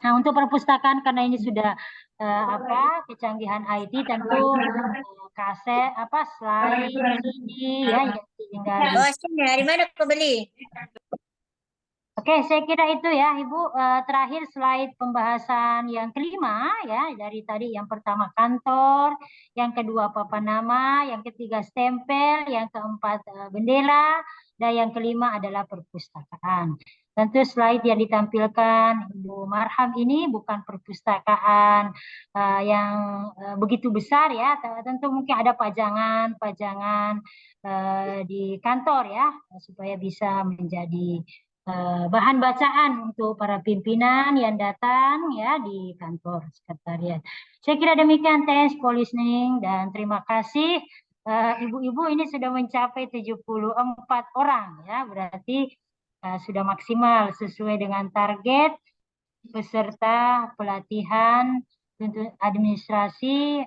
Nah, untuk perpustakaan karena ini sudah kecanggihan IT, tentu kaset slide CD ya yang tinggal. Dari mana kau beli? Oke, saya kira itu ya Ibu. Terakhir slide pembahasan yang kelima ya, dari tadi yang pertama kantor, yang kedua papan nama, yang ketiga stempel, yang keempat bendera, dan yang kelima adalah perpustakaan. Tentu slide yang ditampilkan Ibu Marham ini bukan perpustakaan yang begitu besar ya, tentu mungkin ada pajangan di kantor ya, supaya bisa menjadi bahan bacaan untuk para pimpinan yang datang ya di kantor sekretariat. Saya kira demikian, thanks for listening dan terima kasih. Ibu-ibu ini sudah mencapai 74 orang ya, berarti sudah maksimal sesuai dengan target peserta pelatihan untuk administrasi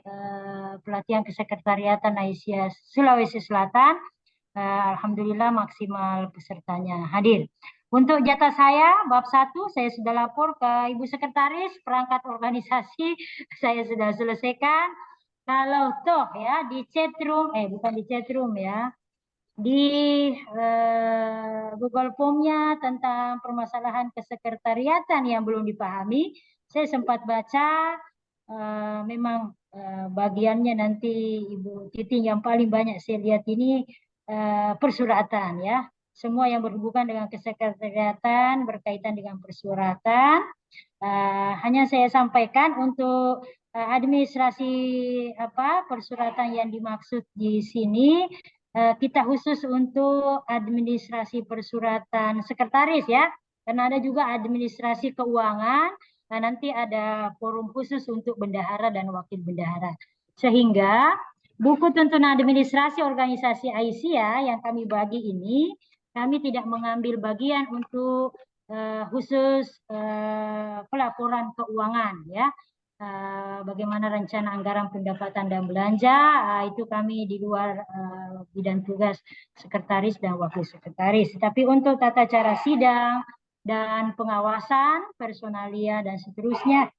pelatihan kesekretariatan Aisyah Sulawesi Selatan. Alhamdulillah maksimal pesertanya hadir. Untuk jatah saya, bab 1, saya sudah lapor ke Ibu Sekretaris, perangkat organisasi, saya sudah selesaikan. Kalau toh ya di chatroom, bukan di chatroom ya, di Google Form-nya tentang permasalahan kesekretariatan yang belum dipahami, saya sempat baca, memang bagiannya nanti Ibu Titi yang paling banyak saya lihat ini persuratan ya. Semua yang berhubungan dengan kesekretariatan berkaitan dengan persuratan. Hanya saya sampaikan untuk administrasi persuratan yang dimaksud di sini, kita khusus untuk administrasi persuratan sekretaris ya, karena ada juga administrasi keuangan. Nah, nanti ada forum khusus untuk bendahara dan wakil bendahara. Sehingga buku tuntunan administrasi organisasi Aisyah yang kami bagi ini, kami tidak mengambil bagian untuk khusus pelaporan keuangan ya. bagaimana rencana anggaran pendapatan dan belanja, itu kami di luar bidang tugas sekretaris dan wakil sekretaris. Tapi untuk tata cara sidang dan pengawasan, personalia dan seterusnya,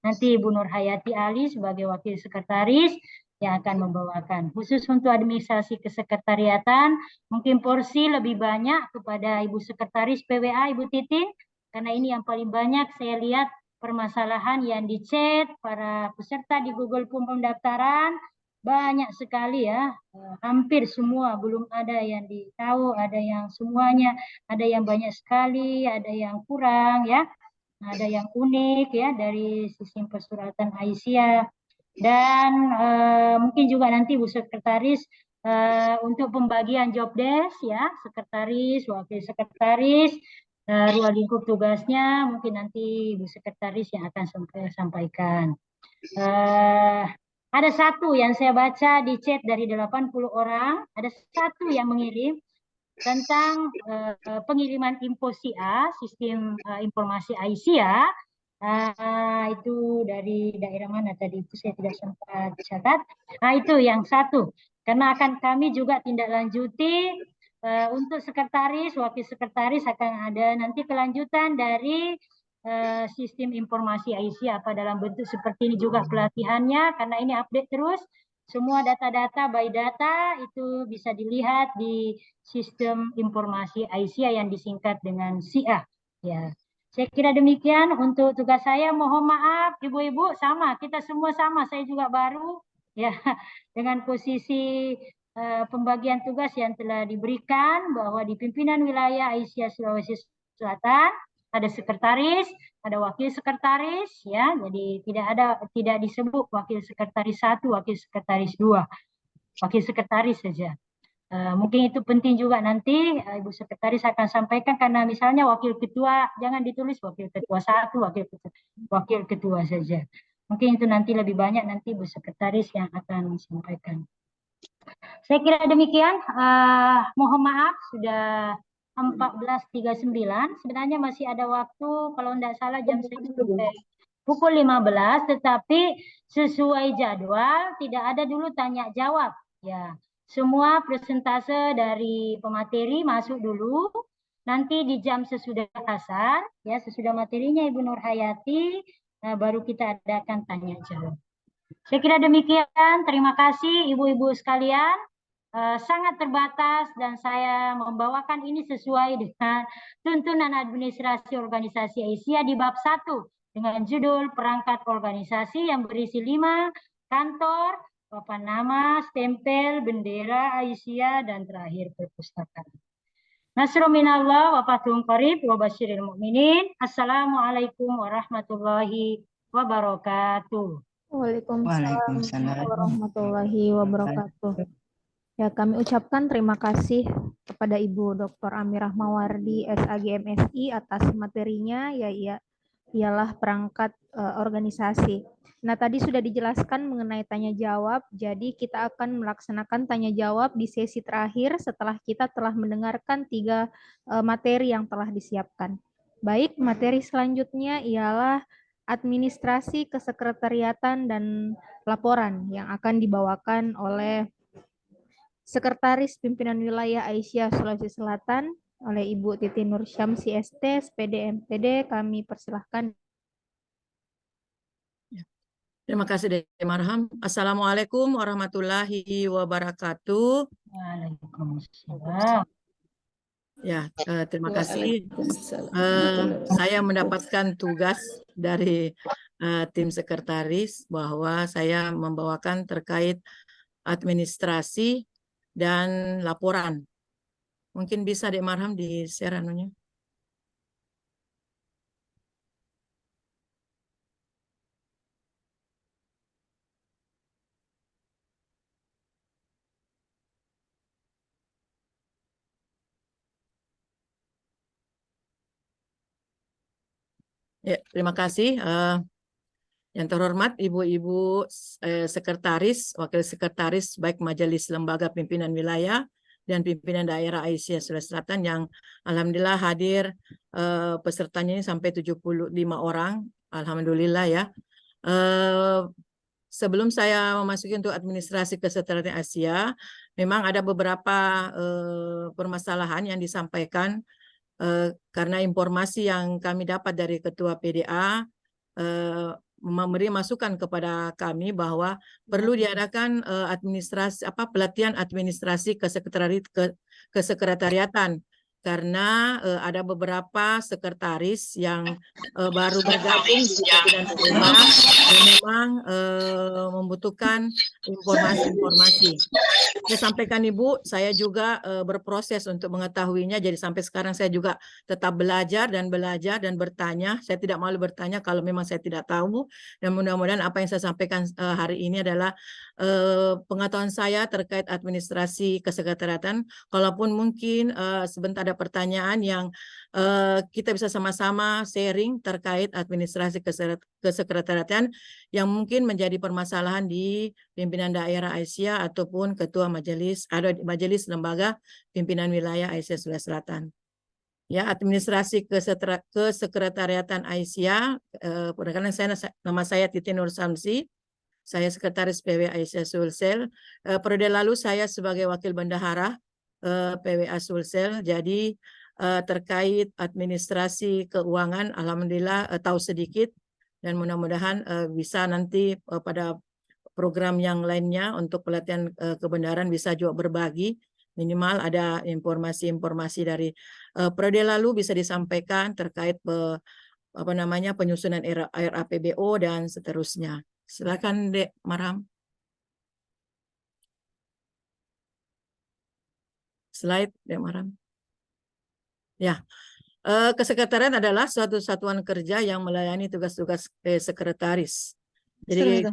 nanti Ibu Nur Hayati Ali sebagai wakil sekretaris yang akan membawakan. Khusus untuk administrasi kesekretariatan, mungkin porsi lebih banyak kepada Ibu Sekretaris PWA, Ibu Titin, karena ini yang paling banyak saya lihat permasalahan yang di-chat para peserta di Google Form pendaftaran, banyak sekali ya, hampir semua, belum ada yang ditahu, ada yang semuanya, ada yang banyak sekali, ada yang kurang ya, ada yang unik ya dari sistem persuratan Aisyah. Dan mungkin juga nanti Bu Sekretaris untuk pembagian job desk ya, sekretaris, wakil sekretaris, ruang lingkup tugasnya mungkin nanti Bu Sekretaris yang akan sampaikan. Ada satu yang saya baca di chat dari 80 orang, ada satu yang mengirim tentang pengiriman info SIA, sistem informasi Aisyah, itu dari daerah mana tadi, itu saya tidak sempat catat. Nah itu yang satu, karena akan kami juga tindak lanjuti untuk sekretaris, wakil sekretaris akan ada nanti kelanjutan dari sistem informasi Aisyah, apa dalam bentuk seperti ini juga pelatihannya, karena ini update terus. Semua data-data by data itu bisa dilihat di sistem informasi Aisyah yang disingkat dengan SIA. Ya, saya kira demikian untuk tugas saya. Mohon maaf ibu-ibu, sama kita semua sama. Saya juga baru ya dengan posisi pembagian tugas yang telah diberikan bahwa di pimpinan wilayah Aisyah Sulawesi Selatan ada sekretaris, ada wakil sekretaris ya, jadi tidak disebut wakil sekretaris 1, wakil sekretaris 2, wakil sekretaris saja. Mungkin itu penting juga nanti Ibu Sekretaris akan sampaikan, karena misalnya wakil ketua jangan ditulis wakil ketua 1, wakil ketua saja. Mungkin itu nanti lebih banyak nanti Ibu Sekretaris yang akan sampaikan. Saya kira demikian. Mohon maaf sudah 14.39, sebenarnya masih ada waktu kalau tidak salah jam sampai pukul 15, tetapi sesuai jadwal tidak ada dulu tanya jawab ya. Semua presentase dari pemateri masuk dulu, nanti di jam sesudah asar ya, sesudah materinya Ibu Nur Hayati, baru kita adakan tanya jawab. Saya kira demikian, terima kasih ibu-ibu sekalian. Sangat terbatas dan saya membawakan ini sesuai dengan tuntunan administrasi organisasi Aisyah di bab 1 dengan judul perangkat organisasi yang berisi 5 kantor, papan nama, stempel, bendera Aisyah, dan terakhir perpustakaan. Nasrun minallah wa fathun qarib wa basyiril mu'minin. Assalamualaikum warahmatullahi wabarakatuh. Waalaikumsalam warahmatullahi wabarakatuh. Ya, kami ucapkan terima kasih kepada Ibu Dr. Amirah Mawardi, SAG MSI atas materinya, ialah perangkat organisasi. Nah, tadi sudah dijelaskan mengenai tanya jawab, jadi kita akan melaksanakan tanya jawab di sesi terakhir setelah kita telah mendengarkan 3 materi yang telah disiapkan. Baik, materi selanjutnya ialah administrasi kesekretariatan dan laporan yang akan dibawakan oleh Sekretaris Pimpinan Wilayah Aisyah Sulawesi Selatan oleh Ibu Titin Nur Syamsi ST, SPD MPD. Kami persilahkan. Terima kasih Dek Marham. Assalamualaikum warahmatullahi wabarakatuh. Waalaikumsalam. Ya, terima kasih. Saya mendapatkan tugas dari tim sekretaris bahwa saya membawakan terkait administrasi dan laporan. Mungkin bisa Dek Marham di-share anunya. Ya, terima kasih. Yang terhormat Ibu-Ibu Sekretaris, Wakil Sekretaris, baik Majelis Lembaga Pimpinan Wilayah dan Pimpinan Daerah Aisyah Sulawesi Selatan yang alhamdulillah hadir, pesertanya ini sampai 75 orang, alhamdulillah ya. Sebelum saya memasuki untuk administrasi kesetaraan Asia, memang ada beberapa permasalahan yang disampaikan karena informasi yang kami dapat dari Ketua PDA memberi masukan kepada kami bahwa perlu diadakan pelatihan administrasi kesekretariatan karena ada beberapa sekretaris yang baru bergabung di pimpinan daerah dan memang membutuhkan informasi-informasi. Saya sampaikan Ibu, saya juga berproses untuk mengetahuinya, jadi sampai sekarang saya juga tetap belajar dan bertanya. Saya tidak malu bertanya kalau memang saya tidak tahu, dan mudah-mudahan apa yang saya sampaikan hari ini adalah pengetahuan saya terkait administrasi kesekretariatan. Kalaupun mungkin sebentar ada pertanyaan yang kita bisa sama-sama sharing terkait administrasi kesekretariatan yang mungkin menjadi permasalahan di pimpinan daerah Asia ataupun ketua majelis lembaga pimpinan wilayah Asia Selatan. Ya, administrasi kesekretariatan Asia, perkenalkan nama saya Titi Nur Samsi. Saya sekretaris PW Asia Sulsel. Periode lalu saya sebagai wakil bendahara PWA Sulsel. Jadi terkait administrasi keuangan, alhamdulillah tahu sedikit dan mudah-mudahan bisa nanti pada program yang lainnya untuk pelatihan kebenaran bisa juga berbagi. Minimal ada informasi-informasi dari periode lalu bisa disampaikan terkait penyusunan RAPBO dan seterusnya. Silakan Dek Maram. Slide Dek Maram. Ya. Kesekretarian adalah suatu satuan kerja yang melayani tugas-tugas sekretaris. Jadi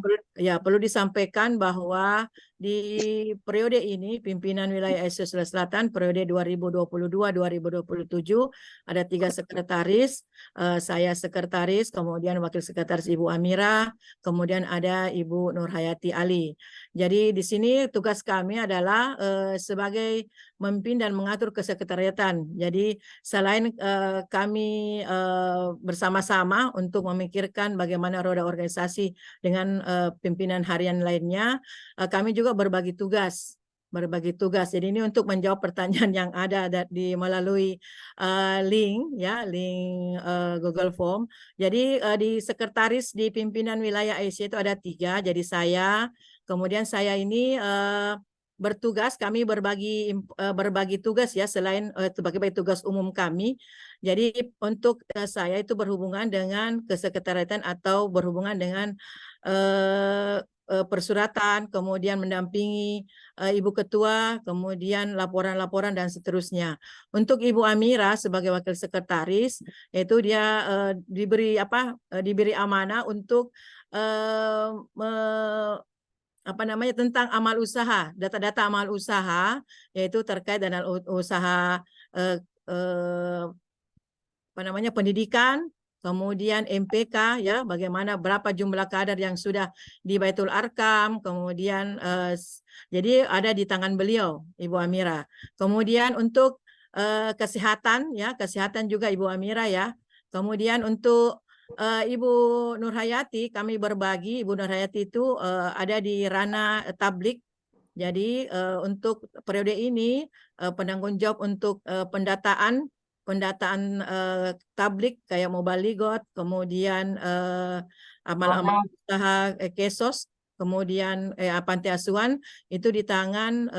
perlu disampaikan bahwa di periode ini pimpinan wilayah Asia Selatan periode 2022-2027 ada 3 sekretaris, saya sekretaris, kemudian wakil sekretaris Ibu Amira, kemudian ada Ibu Nurhayati Ali. Jadi di sini tugas kami adalah sebagai memimpin dan mengatur kesekretariatan. Jadi selain kami bersama-sama untuk memikirkan bagaimana roda organisasi dengan pimpinan harian lainnya, kami juga berbagi tugas. Jadi ini untuk menjawab pertanyaan yang ada melalui link Google Form. Jadi di sekretaris di pimpinan wilayah Asia itu ada 3. Jadi saya, kemudian saya ini bertugas, kami berbagi tugas ya selain sebagai tugas umum kami. Jadi untuk saya itu berhubungan dengan kesekretariatan atau berhubungan dengan persuratan, kemudian mendampingi Ibu Ketua, kemudian laporan-laporan dan seterusnya. Untuk Ibu Amira sebagai wakil sekretaris, yaitu dia diberi amanah untuk tentang amal usaha, data-data amal usaha, yaitu terkait dengan usaha pendidikan, kemudian MPK, ya, bagaimana berapa jumlah kader yang sudah di Baitul Arkam, kemudian jadi ada di tangan beliau, Ibu Amira. Kemudian untuk kesehatan, ya, kesehatan juga Ibu Amira, ya. Kemudian untuk Ibu Nurhayati, kami berbagi. Ibu Nurhayati itu ada di ranah tablik. Jadi untuk periode ini penanggung jawab untuk pendataan tablik kayak Mubaligot, kemudian amal-amal usaha Kesos, kemudian Panti Asuhan itu di tangan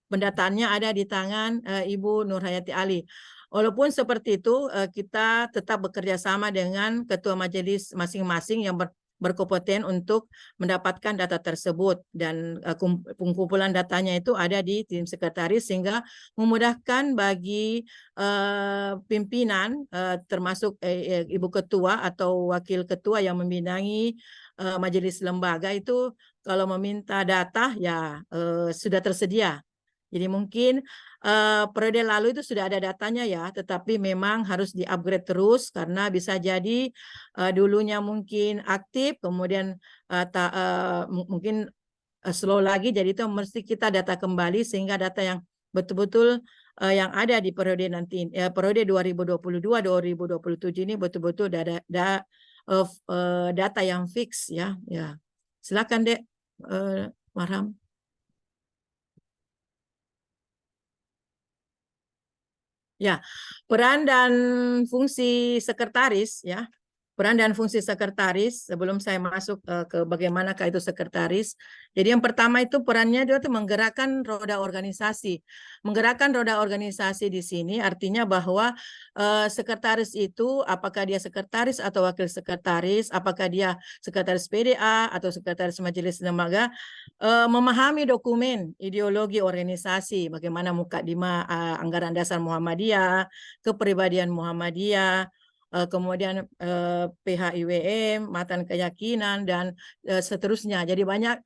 pendataannya ada di tangan Ibu Nurhayati Ali. Walaupun seperti itu, kita tetap bekerja sama dengan ketua majelis masing-masing yang berkompeten untuk mendapatkan data tersebut, dan pengumpulan datanya itu ada di tim sekretaris sehingga memudahkan bagi pimpinan termasuk Ibu Ketua atau Wakil Ketua yang membinangi majelis lembaga itu kalau meminta data ya sudah tersedia. Jadi mungkin periode lalu itu sudah ada datanya ya, tetapi memang harus di-upgrade terus karena bisa jadi dulunya mungkin aktif, kemudian mungkin slow lagi, jadi itu mesti kita data kembali sehingga data yang betul-betul yang ada di periode nanti, periode 2022-2027 ini betul-betul data yang fix ya. Ya, silakan Dek, Marham. Ya, peran dan fungsi sekretaris ya. Peran dan fungsi sekretaris sebelum saya masuk ke bagaimanakah itu sekretaris. Jadi yang pertama itu perannya dia tuh menggerakkan roda organisasi. Menggerakkan roda organisasi di sini artinya bahwa sekretaris itu apakah dia sekretaris atau wakil sekretaris, apakah dia sekretaris PDA atau sekretaris majelis lembaga, memahami dokumen ideologi organisasi, bagaimana mukadimah anggaran dasar Muhammadiyah, kepribadian Muhammadiyah, kemudian PHIWM, matan keyakinan dan seterusnya. Jadi banyak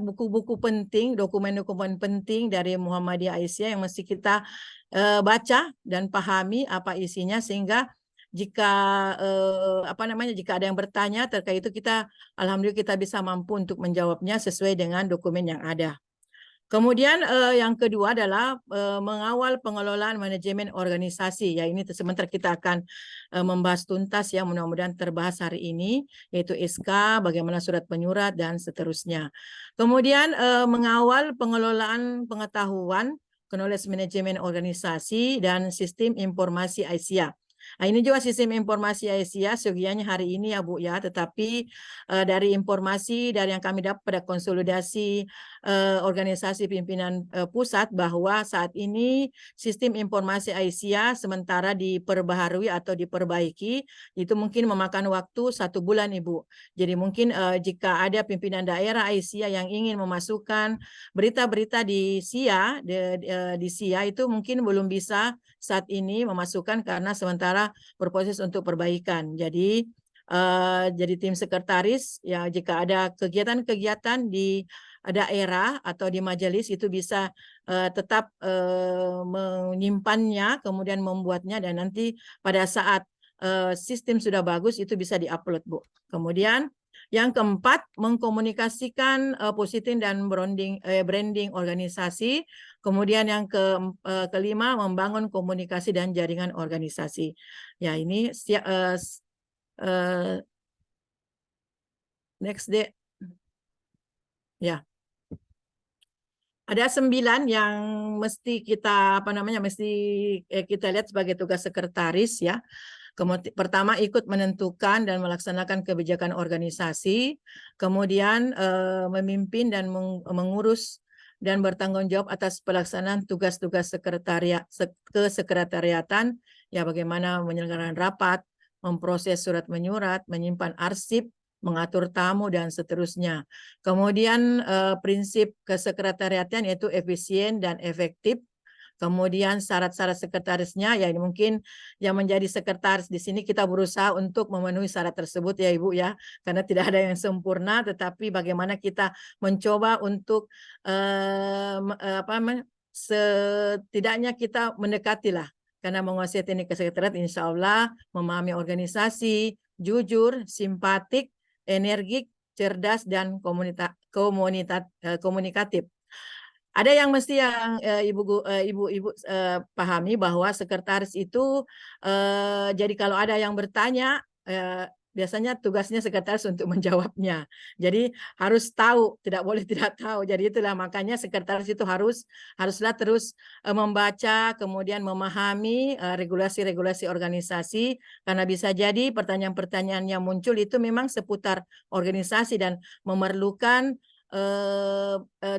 buku-buku penting, dokumen-dokumen penting dari Muhammadiyah Aisyah yang mesti kita baca dan pahami apa isinya sehingga jika jika ada yang bertanya terkait itu kita alhamdulillah kita bisa mampu untuk menjawabnya sesuai dengan dokumen yang ada. Kemudian yang kedua adalah mengawal pengelolaan manajemen organisasi. Ya ini sebentar kita akan membahas tuntas ya, mudah-mudahan terbahas hari ini, yaitu SK, bagaimana surat penyurat dan seterusnya. Kemudian mengawal pengelolaan pengetahuan, knowledge manajemen organisasi dan sistem informasi Aisyah. Nah, ini juga sistem informasi Aisyah segianya hari ini ya Bu ya, tetapi dari informasi dari yang kami dapat pada konsolidasi organisasi pimpinan pusat bahwa saat ini sistem informasi Aisyah sementara diperbaharui atau diperbaiki itu mungkin memakan waktu 1 bulan Ibu. Jadi mungkin jika ada pimpinan daerah Aisyah yang ingin memasukkan berita-berita di SIA di SIA itu mungkin belum bisa saat ini memasukkan karena sementara berproses untuk perbaikan. Jadi tim sekretaris ya jika ada kegiatan-kegiatan di daerah atau di majelis itu bisa tetap menyimpannya kemudian membuatnya dan nanti pada saat sistem sudah bagus itu bisa diupload Bu. Kemudian yang keempat mengkomunikasikan positif dan branding organisasi. Kemudian yang kelima membangun komunikasi dan jaringan organisasi. Ya ini next day. Ya. Ada 9 yang mesti kita kita lihat sebagai tugas sekretaris ya. Pertama ikut menentukan dan melaksanakan kebijakan organisasi, kemudian memimpin dan mengurus dan bertanggung jawab atas pelaksanaan tugas-tugas kesekretariatan, ya bagaimana menyelenggarakan rapat, memproses surat menyurat, menyimpan arsip, mengatur tamu dan seterusnya. Kemudian prinsip kesekretariatan yaitu efisien dan efektif. Kemudian syarat-syarat sekretarisnya ya ini mungkin yang menjadi sekretaris di sini kita berusaha untuk memenuhi syarat tersebut ya Ibu ya, karena tidak ada yang sempurna tetapi bagaimana kita mencoba untuk setidaknya kita mendekatilah karena menguasai teknik kesekretariatan insya Allah memahami organisasi, jujur, simpatik, energik, cerdas dan komunikatif. Ada yang mesti yang ibu-ibu pahami bahwa sekretaris itu jadi kalau ada yang bertanya biasanya tugasnya sekretaris untuk menjawabnya. Jadi harus tahu, tidak boleh tidak tahu. Jadi itulah makanya sekretaris itu haruslah terus membaca, kemudian memahami regulasi-regulasi organisasi karena bisa jadi pertanyaan-pertanyaan yang muncul itu memang seputar organisasi dan memerlukan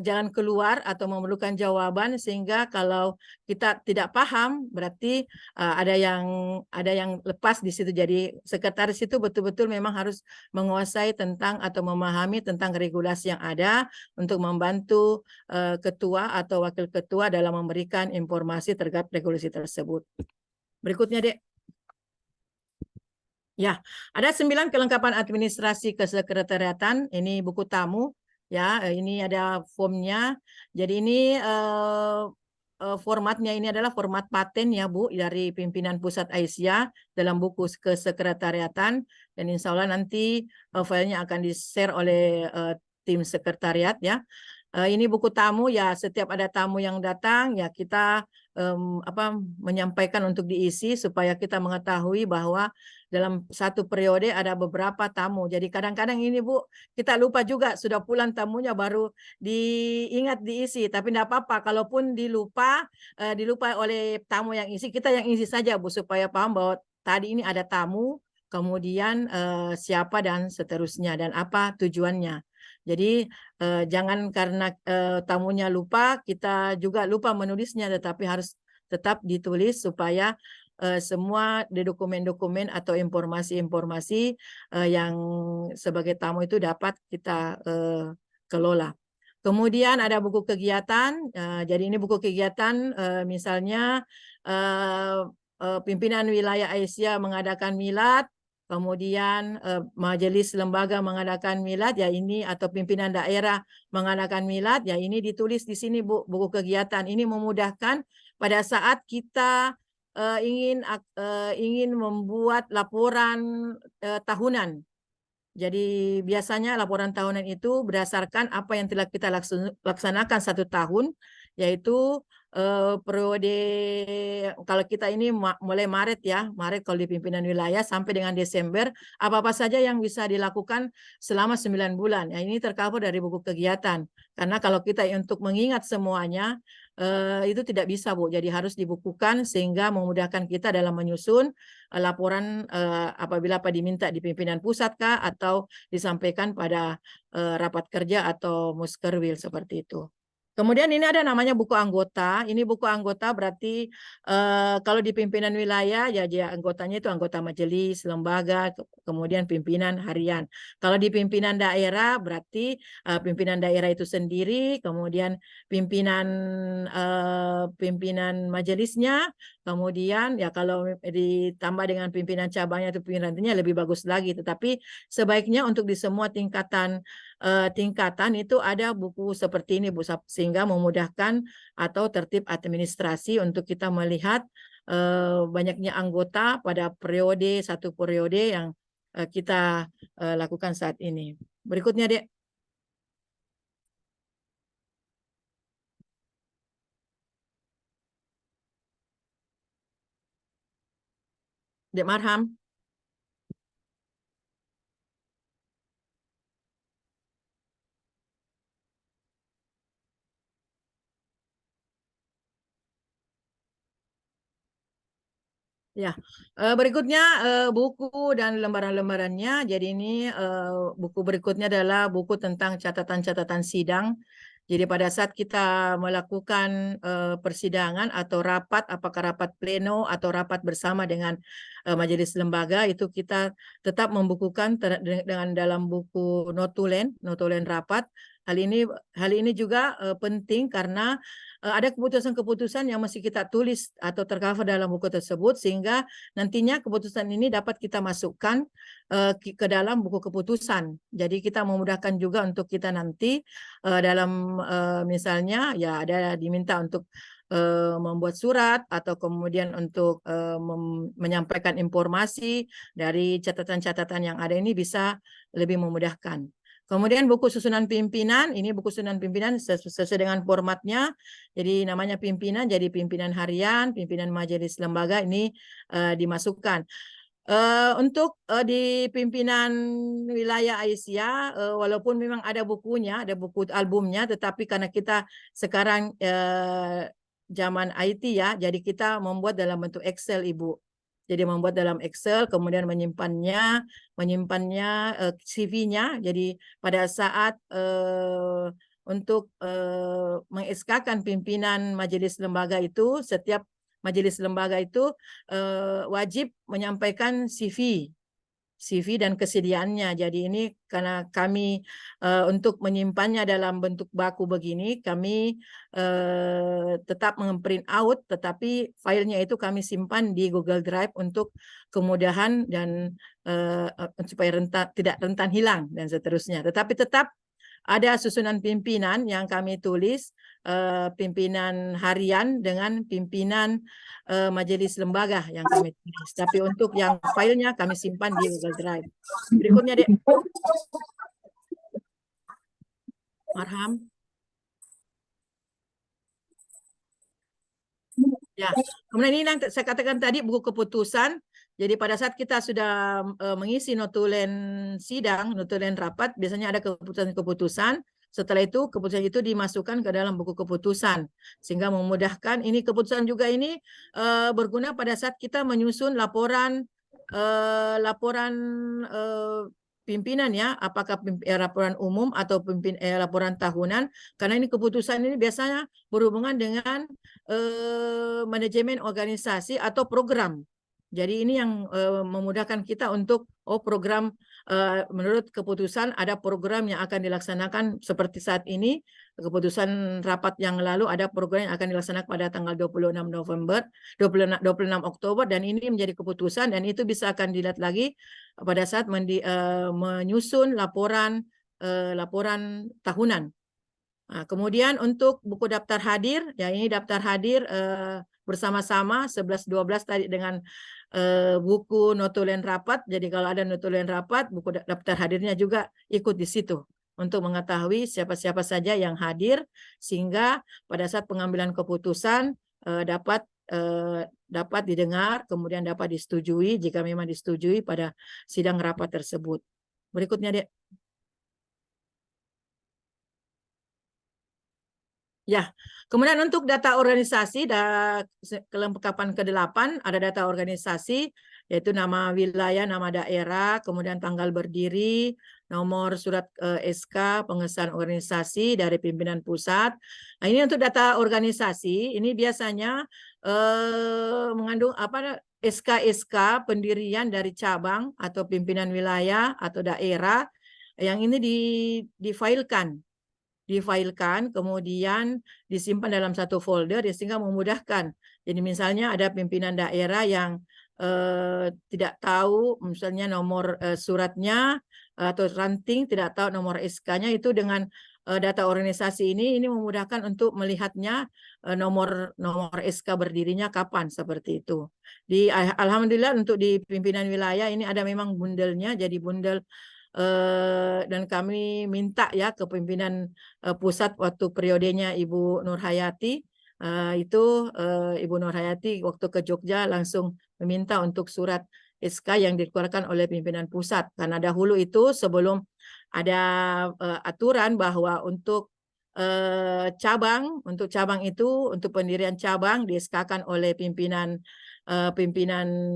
jalan keluar atau memerlukan jawaban sehingga kalau kita tidak paham berarti ada yang lepas di situ. Jadi sekretaris itu betul-betul memang harus menguasai tentang atau memahami tentang regulasi yang ada untuk membantu ketua atau wakil ketua dalam memberikan informasi terkait regulasi tersebut. Berikutnya Dek. Ya, ada 9 kelengkapan administrasi kesekretariatan. Ini buku tamu. Ya, ini ada formnya. Jadi ini formatnya ini adalah format paten ya Bu dari pimpinan pusat Aisyah dalam buku kesekretariatan dan insya Allah nanti filenya akan di-share oleh tim sekretariat ya. Ini buku tamu ya, setiap ada tamu yang datang ya kita menyampaikan untuk diisi supaya kita mengetahui bahwa dalam satu periode ada beberapa tamu. Jadi kadang-kadang ini Bu, kita lupa juga sudah pulang tamunya baru diingat diisi. Tapi tidak apa-apa, kalaupun dilupa oleh tamu yang isi, kita yang isi saja Bu, supaya paham bahwa tadi ini ada tamu, kemudian siapa dan seterusnya dan apa tujuannya. Jadi jangan karena tamunya lupa, kita juga lupa menulisnya, tetapi harus tetap ditulis supaya semua di dokumen-dokumen atau informasi-informasi yang sebagai tamu itu dapat kita kelola. Kemudian ada buku kegiatan, jadi ini buku kegiatan misalnya pimpinan wilayah Asia mengadakan milad, kemudian majelis lembaga mengadakan milad ya ini, atau pimpinan daerah mengadakan milad ya ini, ditulis di sini Bu, buku kegiatan. Ini memudahkan pada saat kita ingin membuat laporan tahunan. Jadi biasanya laporan tahunan itu berdasarkan apa yang telah kita laksanakan satu tahun, yaitu periode, kalau kita ini mulai Maret ya, Maret kalau di pimpinan wilayah sampai dengan Desember, apa-apa saja yang bisa dilakukan selama 9 bulan. Ya, ini tercover dari buku kegiatan. Karena kalau kita untuk mengingat semuanya, itu tidak bisa Bu, jadi harus dibukukan sehingga memudahkan kita dalam menyusun laporan apabila diminta di pimpinan pusat kah, atau disampaikan pada rapat kerja atau muskerwil seperti itu. Kemudian ini ada namanya buku anggota. Ini buku anggota berarti kalau di pimpinan wilayah ya dia anggotanya itu anggota majelis, lembaga, kemudian pimpinan harian. Kalau di pimpinan daerah berarti pimpinan daerah itu sendiri, kemudian pimpinan majelisnya, kemudian ya kalau ditambah dengan pimpinan cabangnya atau pimpinannya lebih bagus lagi. Tetapi sebaiknya untuk di semua tingkatan itu ada buku seperti ini Bu, sehingga memudahkan atau tertib administrasi untuk kita melihat banyaknya anggota pada satu periode yang kita lakukan saat ini. Berikutnya Dek. Dek Marham. Ya, berikutnya buku dan lembaran-lembarannya. Jadi ini buku berikutnya adalah buku tentang catatan-catatan sidang. Jadi pada saat kita melakukan persidangan atau rapat, apakah rapat pleno atau rapat bersama dengan majelis lembaga, itu kita tetap membukukan dengan dalam buku notulen rapat. Hal ini juga penting karena ada keputusan-keputusan yang mesti kita tulis atau tercover dalam buku tersebut, sehingga nantinya keputusan ini dapat kita masukkan ke dalam buku keputusan. Jadi kita memudahkan juga untuk kita nanti dalam misalnya ya ada diminta untuk membuat surat atau kemudian untuk menyampaikan informasi dari catatan-catatan yang ada ini bisa lebih memudahkan. Kemudian buku susunan pimpinan, ini buku susunan pimpinan sesuai dengan formatnya. Jadi namanya pimpinan, jadi pimpinan harian, pimpinan majelis lembaga ini dimasukkan. Untuk di pimpinan wilayah Asia, walaupun memang ada bukunya, ada buku albumnya, tetapi karena kita sekarang zaman IT ya, jadi kita membuat dalam bentuk Excel Ibu. Jadi membuat dalam Excel, kemudian menyimpannya CV-nya. Jadi pada saat untuk meng-SK-kan pimpinan majelis lembaga itu, setiap majelis lembaga itu wajib menyampaikan CV dan kesediaannya. Jadi ini karena kami untuk menyimpannya dalam bentuk baku begini, kami tetap meng-print out, tetapi filenya itu kami simpan di Google Drive untuk kemudahan dan supaya tidak rentan hilang dan seterusnya. Tetapi tetap ada susunan pimpinan yang kami tulis, pimpinan harian dengan pimpinan majelis lembaga yang kami tulis. Tapi untuk yang filenya kami simpan di Google Drive. Berikutnya Dek. Marham. Ya, kemudian ini yang saya katakan tadi buku keputusan. Jadi pada saat kita sudah mengisi notulen sidang, notulen rapat, biasanya ada keputusan-keputusan. Setelah itu keputusan itu dimasukkan ke dalam buku keputusan sehingga memudahkan. Ini keputusan juga ini berguna pada saat kita menyusun laporan pimpinan ya, apakah laporan umum atau laporan tahunan. Karena ini keputusan ini biasanya berhubungan dengan manajemen organisasi atau program. Jadi ini yang memudahkan kita untuk program menurut keputusan ada program yang akan dilaksanakan seperti saat ini. Keputusan rapat yang lalu ada program yang akan dilaksanakan pada tanggal 26 Oktober dan ini menjadi keputusan dan itu bisa akan dilihat lagi pada saat menyusun laporan tahunan. Nah, kemudian untuk buku daftar hadir, ya ini daftar hadir bersama-sama 11-12 tadi dengan buku notulen rapat. Jadi kalau ada notulen rapat, buku daftar hadirnya juga ikut di situ untuk mengetahui siapa-siapa saja yang hadir sehingga pada saat pengambilan keputusan dapat didengar, kemudian dapat disetujui jika memang disetujui pada sidang rapat tersebut. Berikutnya, Dek. Ya, kemudian untuk data organisasi, kelengkapan ke-8 ada data organisasi, yaitu nama wilayah, nama daerah, kemudian tanggal berdiri, nomor surat SK, pengesahan organisasi dari pimpinan pusat. Nah, ini untuk data organisasi, ini biasanya mengandung SK-SK pendirian dari cabang atau pimpinan wilayah atau daerah, yang ini difailkan, kemudian disimpan dalam satu folder ya, sehingga memudahkan. Jadi misalnya ada pimpinan daerah yang tidak tahu misalnya nomor suratnya atau ranting, tidak tahu nomor SK-nya, itu dengan data organisasi ini memudahkan untuk melihatnya nomor SK berdirinya kapan, seperti itu. Alhamdulillah untuk di pimpinan wilayah ini ada memang bundelnya, jadi bundel dan kami minta ya ke pimpinan pusat waktu periodenya Ibu Nur Hayati, Ibu Nur Hayati waktu ke Jogja langsung meminta untuk surat SK yang dikeluarkan oleh pimpinan pusat, karena dahulu itu sebelum ada aturan bahwa untuk cabang itu untuk pendirian cabang di-SK-kan oleh pimpinan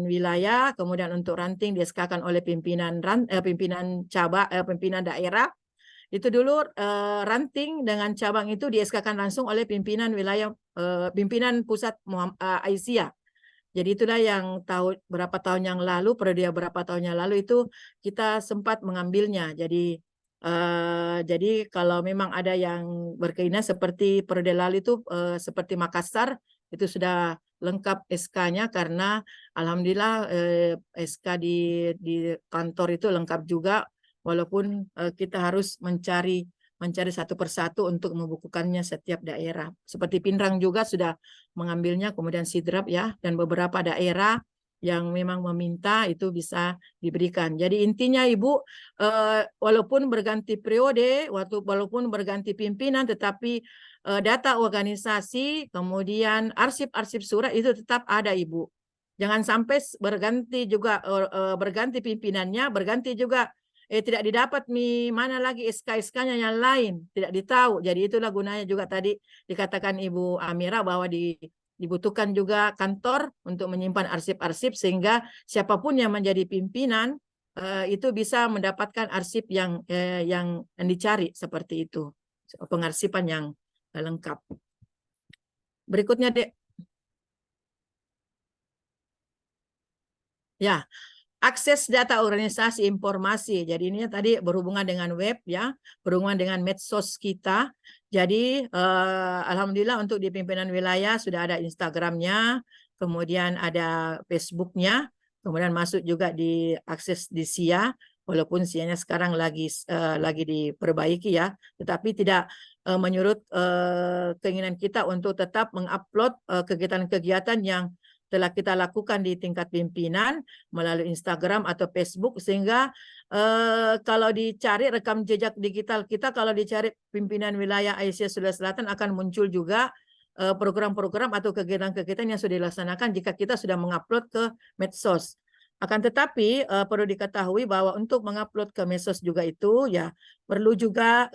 wilayah, kemudian untuk ranting di-SK-kan oleh pimpinan daerah. Itu dulu ranting dengan cabang itu di-SK-kan langsung oleh pimpinan wilayah, pimpinan pusat Aisyah. Jadi itulah yang berapa tahun yang lalu, periode berapa tahun yang lalu itu kita sempat mengambilnya. Jadi kalau memang ada yang berkeinginan seperti periode lalu itu seperti Makassar itu sudah lengkap SK-nya, karena alhamdulillah SK di kantor itu lengkap juga, walaupun kita harus mencari satu persatu untuk membukukannya setiap daerah. Seperti Pindrang juga sudah mengambilnya, kemudian Sidrap ya, dan beberapa daerah yang memang meminta itu bisa diberikan. Jadi intinya Ibu, walaupun berganti periode, walaupun berganti pimpinan, tetapi data organisasi, kemudian arsip-arsip surat itu tetap ada Ibu. Jangan sampai berganti pimpinannya, berganti juga tidak didapat mana lagi SK-SK-nya yang lain, tidak ditahu. Jadi itulah gunanya juga tadi dikatakan Ibu Amira bahwa dibutuhkan juga kantor untuk menyimpan arsip-arsip sehingga siapapun yang menjadi pimpinan itu bisa mendapatkan arsip yang dicari, seperti itu, pengarsipan yang lengkap. Berikutnya, Dek. Ya, akses data organisasi informasi. Jadi ini tadi berhubungan dengan web ya, berhubungan dengan medsos kita. Jadi alhamdulillah untuk di pimpinan wilayah sudah ada Instagramnya, kemudian ada Facebooknya, kemudian masuk juga di akses di SIA, walaupun SIA-nya sekarang lagi diperbaiki ya, tetapi tidak menyurut keinginan kita untuk tetap mengupload kegiatan-kegiatan yang telah kita lakukan di tingkat pimpinan melalui Instagram atau Facebook, sehingga kalau dicari rekam jejak digital kita, kalau dicari pimpinan wilayah Aisyah Sulawesi Selatan akan muncul juga program-program atau kegiatan-kegiatan yang sudah dilaksanakan jika kita sudah mengupload ke medsos. Akan tetapi perlu diketahui bahwa untuk mengupload ke medsos juga itu ya perlu juga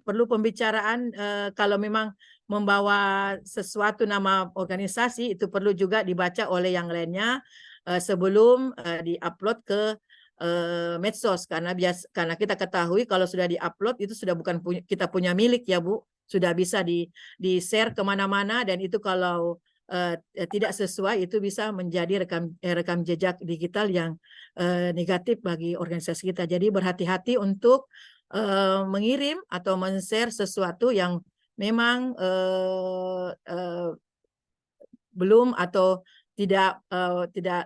perlu pembicaraan kalau memang membawa sesuatu nama organisasi itu perlu juga dibaca oleh yang lainnya sebelum diupload ke medsos karena kita ketahui kalau sudah diupload itu sudah bukan kita punya milik ya Bu, sudah bisa di-share kemana-mana dan itu kalau tidak sesuai itu bisa menjadi rekam jejak digital yang negatif bagi organisasi kita. Jadi berhati-hati untuk mengirim atau men-share sesuatu yang memang belum atau tidak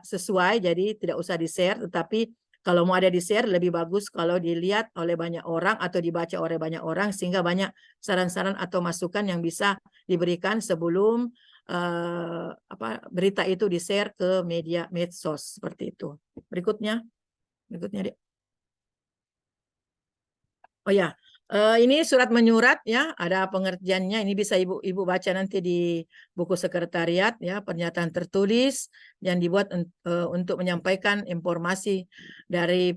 sesuai, jadi tidak usah di-share. Tetapi kalau mau ada di-share lebih bagus kalau dilihat oleh banyak orang atau dibaca oleh banyak orang sehingga banyak saran-saran atau masukan yang bisa diberikan sebelum berita itu di-share ke media medsos seperti itu. Berikutnya Dek. Oh ya, ini surat menyurat ya, ada pengertiannya. Ini bisa ibu baca nanti di buku sekretariat ya, pernyataan tertulis yang dibuat untuk menyampaikan informasi dari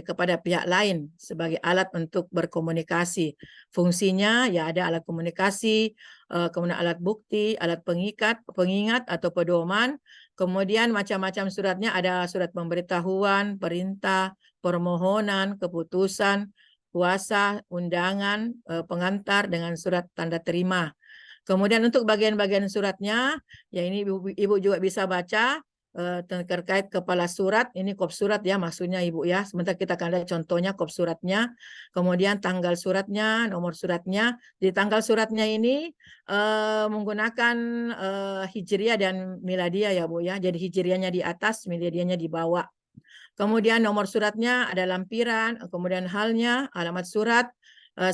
kepada pihak lain sebagai alat untuk berkomunikasi. Fungsinya ya ada alat komunikasi, kemudian alat bukti, alat pengingat atau pedoman. Kemudian macam-macam suratnya ada surat pemberitahuan, perintah, permohonan, keputusan, kuasa, undangan, pengantar dengan surat tanda terima. Kemudian untuk bagian-bagian suratnya, ya ini Ibu juga bisa baca terkait kepala surat, ini kop surat ya maksudnya Ibu ya. Sebentar kita akan lihat contohnya kop suratnya. Kemudian tanggal suratnya, nomor suratnya. Di tanggal suratnya ini menggunakan Hijriah dan Miladiah ya Bu ya. Jadi Hijriahnya di atas, Miladiahnya di bawah. Kemudian nomor suratnya ada lampiran, kemudian halnya, alamat surat,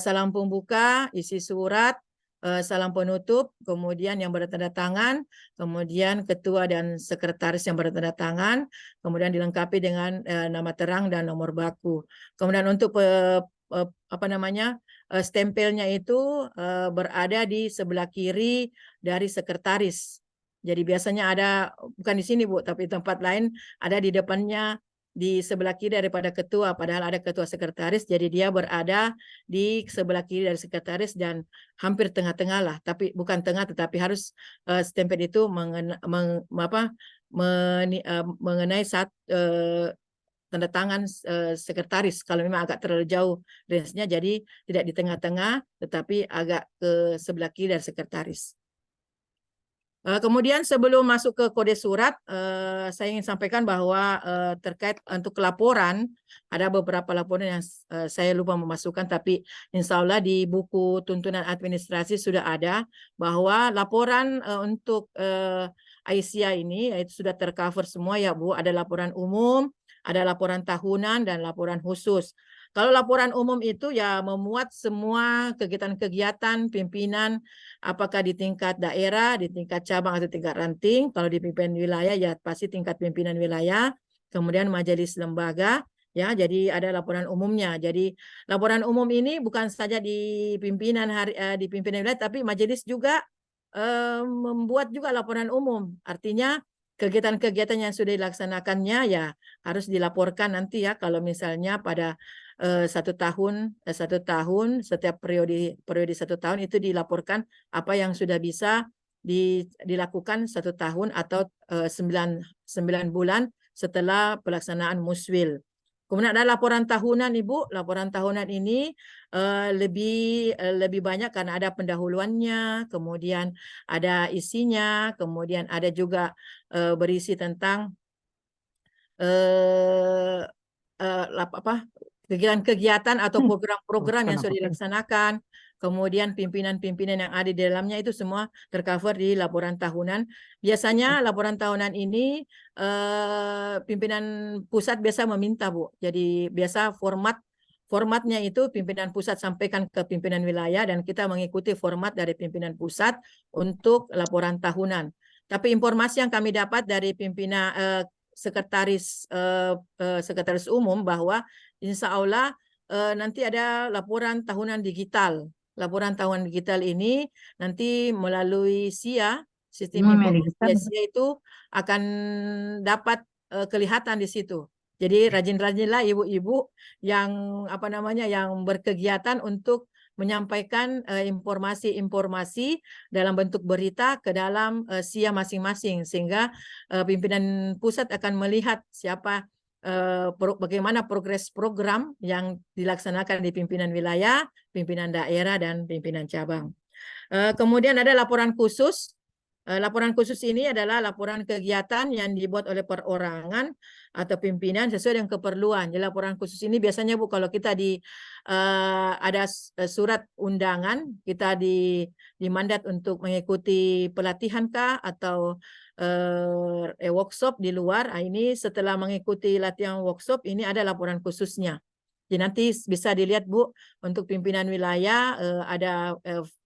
salam pembuka, isi surat, salam penutup, kemudian yang bertanda tangan, kemudian ketua dan sekretaris yang bertanda tangan, kemudian dilengkapi dengan nama terang dan nomor baku. Kemudian untuk stempelnya itu berada di sebelah kiri dari sekretaris. Jadi biasanya ada, bukan di sini Bu, tapi tempat lain ada di depannya di sebelah kiri daripada ketua, padahal ada ketua sekretaris, jadi dia berada di sebelah kiri dari sekretaris dan hampir tengah-tengah lah, tapi bukan tengah, tetapi harus stempel itu mengenai tanda tangan sekretaris. Kalau memang agak terlalu jauh range-nya, jadi tidak di tengah-tengah, tetapi agak ke sebelah kiri dari sekretaris. Kemudian sebelum masuk ke kode surat, saya ingin sampaikan bahwa terkait untuk laporan, ada beberapa laporan yang saya lupa memasukkan, tapi insya Allah di buku tuntunan administrasi sudah ada, bahwa laporan untuk Aisyah ini itu sudah tercover semua ya Bu, ada laporan umum, ada laporan tahunan, dan laporan khusus. Kalau laporan umum itu ya memuat semua kegiatan-kegiatan pimpinan, apakah di tingkat daerah, di tingkat cabang atau tingkat ranting. Kalau di pimpinan wilayah ya pasti tingkat pimpinan wilayah, kemudian majelis lembaga, ya. Jadi ada laporan umumnya. Jadi laporan umum ini bukan saja di pimpinan wilayah, tapi majelis juga membuat juga laporan umum. Artinya kegiatan-kegiatan yang sudah dilaksanakannya ya harus dilaporkan nanti ya, kalau misalnya pada satu tahun setiap periode 1 tahun itu dilaporkan apa yang sudah bisa dilakukan 1 tahun atau 9 bulan setelah pelaksanaan muswil. Kemudian ada laporan tahunan Ibu. Laporan tahunan ini lebih banyak karena ada pendahuluannya, kemudian ada isinya, kemudian ada juga berisi tentang kegiatan-kegiatan atau program-program yang sudah dilaksanakan, kemudian pimpinan-pimpinan yang ada di dalamnya itu semua tercover di laporan tahunan. Biasanya laporan tahunan ini pimpinan pusat biasa meminta Bu. Jadi biasa formatnya itu pimpinan pusat sampaikan ke pimpinan wilayah dan kita mengikuti format dari pimpinan pusat untuk laporan tahunan. Tapi informasi yang kami dapat dari pimpinan sekretaris umum bahwa insya Allah nanti ada laporan tahunan digital. laporan tahunan digital ini nanti melalui SIA, Sistem Informasi SIA itu akan dapat kelihatan di situ. Jadi rajin-rajinlah ibu-ibu yang yang berkegiatan untuk menyampaikan informasi-informasi dalam bentuk berita ke dalam SIA masing-masing, sehingga pimpinan pusat akan melihat bagaimana progres program yang dilaksanakan di pimpinan wilayah, pimpinan daerah, dan pimpinan cabang. Kemudian ada laporan khusus. Laporan khusus ini adalah laporan kegiatan yang dibuat oleh perorangan atau pimpinan sesuai dengan keperluan. Jadi laporan khusus ini biasanya Bu, kalau kita ada surat undangan, kita dimandat untuk mengikuti pelatihan kah atau workshop di luar. Ini setelah mengikuti latihan workshop ini ada laporan khususnya. Jadi nanti bisa dilihat Bu, untuk pimpinan wilayah ada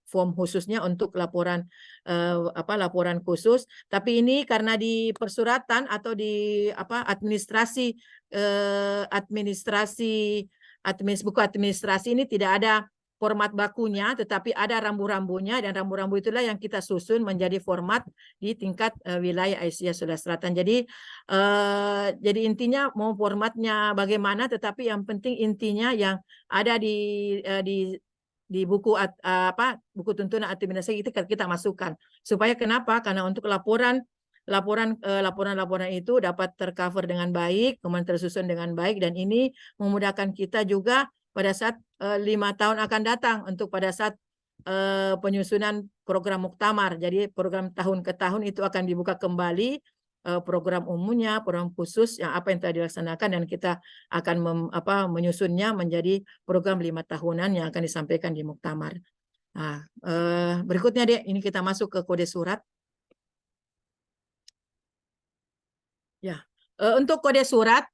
form khususnya untuk laporan laporan khusus. Tapi ini karena di persuratan atau di administrasi ini tidak ada format bakunya, tetapi ada rambu-rambunya, dan rambu-rambu itulah yang kita susun menjadi format di tingkat wilayah Asia Sulawesi Selatan. Jadi intinya mau formatnya bagaimana, tetapi yang penting intinya yang ada di buku tuntunan administrasi itu kita masukkan. Supaya kenapa? Karena untuk laporan itu dapat tercover dengan baik, kemudian tersusun dengan baik, dan ini memudahkan kita juga pada saat 5 tahun akan datang untuk pada saat penyusunan program muktamar. Jadi program tahun ke tahun itu akan dibuka kembali, program umumnya, program khusus yang apa yang telah dilaksanakan, dan kita akan menyusunnya menjadi program 5 tahunan yang akan disampaikan di muktamar. Nah, berikutnya Dek, ini kita masuk ke kode surat. Ya, untuk kode surat,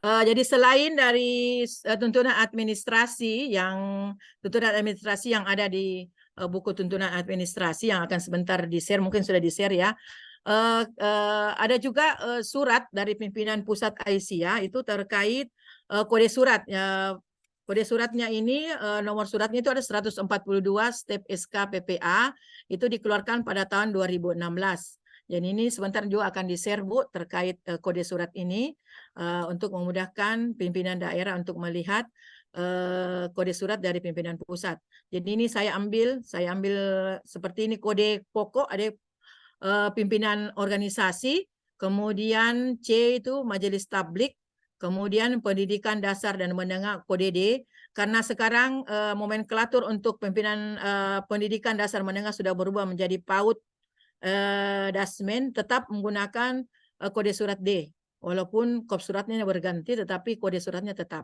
jadi selain dari tuntunan administrasi yang ada di buku tuntunan administrasi yang akan sebentar di-share, mungkin sudah di-share ya. Ada juga surat dari pimpinan pusat Aisyah itu terkait kode surat. Kode suratnya ini, nomor suratnya itu ada 142 step SK PPA, itu dikeluarkan pada tahun 2016. Dan ini sebentar juga akan di-share Bu terkait kode surat ini untuk memudahkan pimpinan daerah untuk melihat kode surat dari pimpinan pusat. Jadi ini saya ambil seperti ini kode pokok, ada pimpinan organisasi, kemudian C itu majelis tablik, kemudian pendidikan dasar dan menengah kode D. Karena sekarang nomenklatur untuk pimpinan pendidikan dasar menengah sudah berubah menjadi PAUD Dasmen, tetap menggunakan kode surat D. Walaupun kop suratnya berganti, tetapi kode suratnya tetap.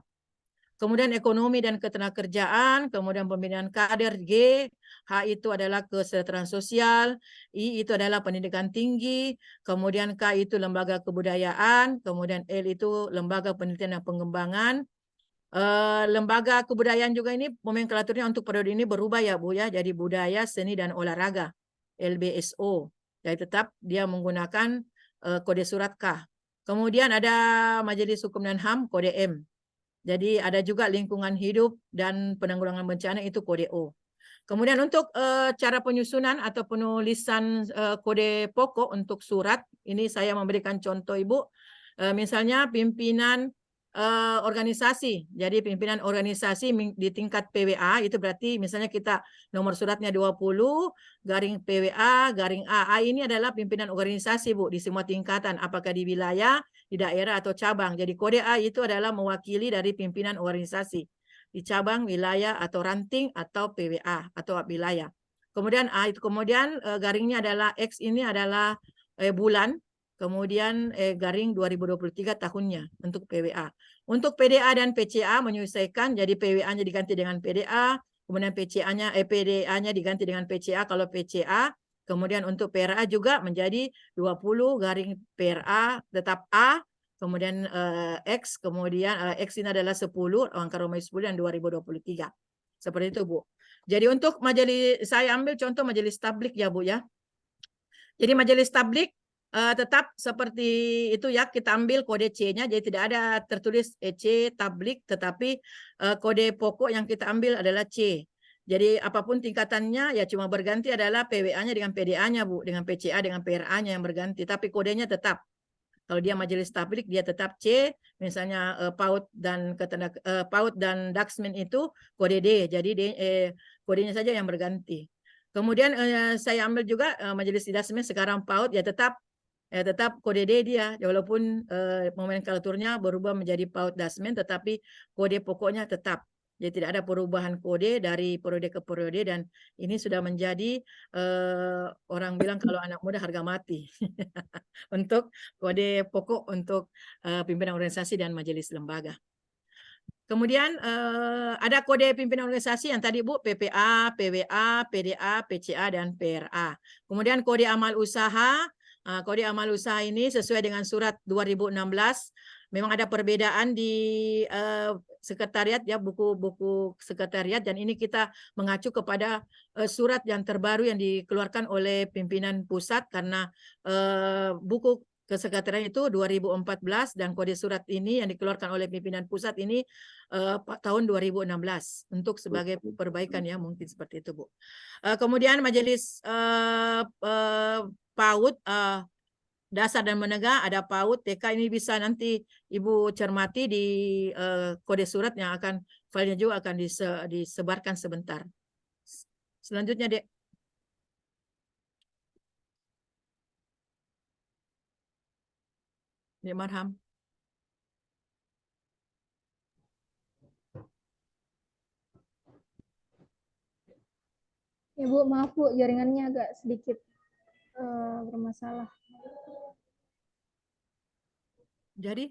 Kemudian ekonomi dan ketenagakerjaan, kemudian pembinaan kader G, H itu adalah kesejahteraan sosial, I itu adalah pendidikan tinggi, kemudian K itu lembaga kebudayaan, kemudian L itu lembaga penelitian dan pengembangan. Lembaga kebudayaan juga ini nomenklaturnya untuk periode ini berubah ya Bu ya, jadi budaya, seni dan olahraga. LBSO. Jadi tetap dia menggunakan kode surat K. Kemudian ada Majelis Hukum dan HAM kode M. Jadi ada juga lingkungan hidup dan penanggulangan bencana itu kode O. Kemudian untuk cara penyusunan atau penulisan kode pokok untuk surat, ini saya memberikan contoh Ibu. Misalnya pimpinan organisasi. Jadi pimpinan organisasi di tingkat PWA itu berarti misalnya kita nomor suratnya 20 garing PWA garing A. Ini adalah pimpinan organisasi Bu di semua tingkatan, apakah di wilayah, di daerah atau cabang. Jadi kode A itu adalah mewakili dari pimpinan organisasi di cabang, wilayah atau ranting atau PWA atau wilayah. Kemudian A itu garingnya adalah X, ini adalah bulan. Kemudian garing 2023 tahunnya untuk PWA. Untuk PDA dan PCA menyesuaikan, jadi PWA-nya diganti dengan PDA, kemudian PDA-nya diganti dengan PCA kalau PCA, kemudian untuk PRA juga menjadi 20 garing PRA tetap A, kemudian X, kemudian X ini adalah 10, angka Romawi 10 dan 2023. Seperti itu Bu. Jadi untuk majelis, saya ambil contoh majelis tablik ya Bu ya. Jadi majelis tablik tetap seperti itu ya, kita ambil kode C-nya, jadi tidak ada tertulis C tablik, tetapi kode pokok yang kita ambil adalah C. Jadi apapun tingkatannya ya cuma berganti adalah PWA-nya dengan PDA-nya Bu, dengan PCA dengan PRA-nya yang berganti, tapi kodenya tetap. Kalau dia majelis tablik dia tetap C, misalnya PAUD dan PAUD dan Daksmin itu kode D, jadi kodenya saja yang berganti. Kemudian saya ambil juga majelis Daksmin sekarang PAUD ya tetap kode D dia, walaupun nomenklaturnya berubah menjadi PAUD Daksmin, tetapi kode pokoknya tetap. Jadi tidak ada perubahan kode dari periode ke periode, dan ini sudah menjadi orang bilang kalau anak muda harga mati untuk kode pokok untuk pimpinan organisasi dan majelis lembaga. Kemudian ada kode pimpinan organisasi yang tadi Bu, PPA, PWA, PDA, PCA, dan PRA. Kemudian kode amal usaha. Kode amal usaha ini sesuai dengan surat 2016. Memang ada perbedaan di sekretariat ya, buku-buku sekretariat, dan ini kita mengacu kepada surat yang terbaru yang dikeluarkan oleh pimpinan pusat, karena buku kesekretarian itu 2014 dan kode surat ini yang dikeluarkan oleh pimpinan pusat ini tahun 2016 untuk sebagai perbaikan ya, mungkin seperti itu Bu. Kemudian majelis PAUD dasar dan menengah, ada PAUD, TK, ini bisa nanti Ibu cermati di kode surat yang akan filenya juga akan disebarkan sebentar. Selanjutnya Dek. Dek Marham. Ya Bu, maaf Bu, jaringannya agak sedikit bermasalah. Jadi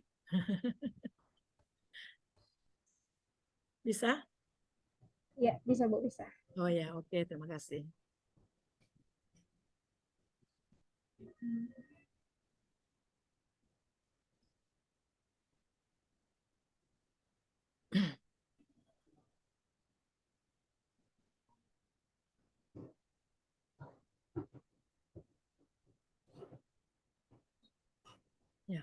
bisa? Ya, bisa Bu, bisa. Oh ya, oke, terima kasih. Ya.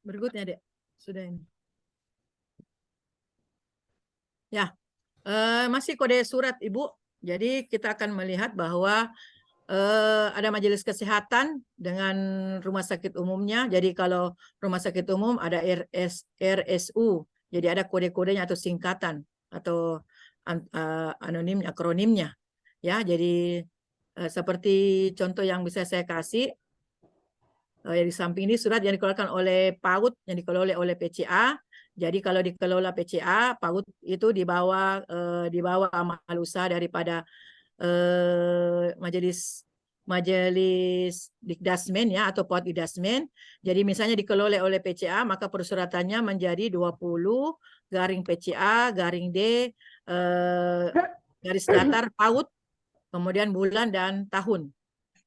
Berikutnya Dek, sudah ini. Ya, masih kode surat Ibu. Jadi kita akan melihat bahwa ada majelis kesehatan dengan rumah sakit umumnya. Jadi kalau rumah sakit umum ada RSU. Jadi ada kode-kodenya atau singkatan atau anonim, akronimnya. Ya, jadi seperti contoh yang bisa saya kasih. Di samping ini surat yang dikeluarkan oleh PAUD yang dikelola oleh PCA. Jadi kalau dikelola PCA, PAUD itu di bawah amal usaha daripada majelis Dikdasmen ya, atau PAUD Dikdasmen. Jadi misalnya dikelola oleh PCA, maka persuratannya menjadi 20 garing PCA garing D garis datar PAUD, kemudian bulan dan tahun.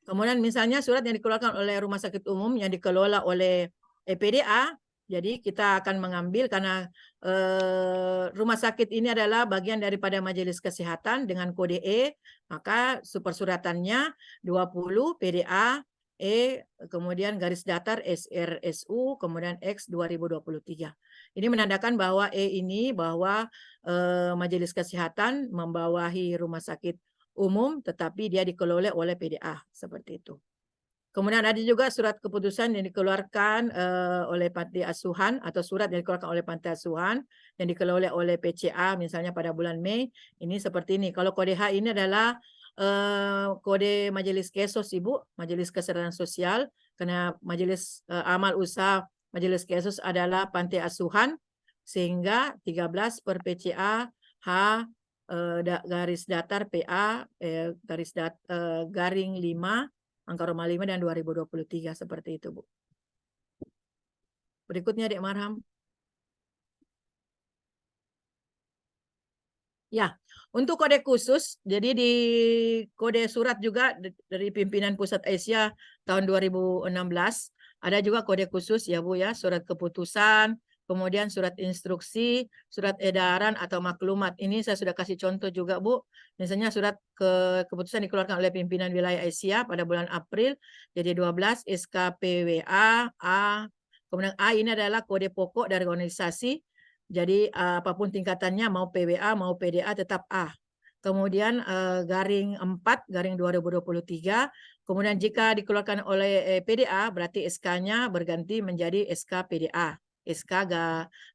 Kemudian misalnya surat yang dikeluarkan oleh rumah sakit umum yang dikelola oleh PDA, jadi kita akan mengambil karena rumah sakit ini adalah bagian daripada majelis kesehatan dengan kode E, maka supersuratannya 20 PDA E, kemudian garis datar SRSU, kemudian X 2023. Ini menandakan bahwa E ini bahwa majelis kesehatan membawahi rumah sakit umum, tetapi dia dikelola oleh PDA, seperti itu. Kemudian ada juga surat keputusan yang dikeluarkan oleh panti asuhan atau surat yang dikeluarkan oleh panti asuhan yang dikelola oleh PCA misalnya pada bulan Mei. Ini seperti ini. Kalau kode H ini adalah kode majelis KESOS Ibu, majelis kesejahteraan sosial, karena majelis amal usaha majelis KESOS adalah panti asuhan, sehingga 13 per PCA H garis datar PA garing 5 angka Roma 5 dan 2023 seperti itu Bu. Berikutnya Dek Marham. Ya, untuk kode khusus, jadi di kode surat juga dari pimpinan Pusat Asia tahun 2016 ada juga kode khusus ya Bu ya, surat keputusan, kemudian surat instruksi, surat edaran atau maklumat. Ini saya sudah kasih contoh juga Bu. Misalnya surat keputusan dikeluarkan oleh pimpinan wilayah Asia pada bulan April. Jadi 12 SKPWA A. Kemudian A ini adalah kode pokok dari organisasi. Jadi apapun tingkatannya, mau PWA, mau PDA tetap A. Kemudian garing 4, garing 2023. Kemudian jika dikeluarkan oleh PDA, berarti SK-nya berganti menjadi SK PDA. SK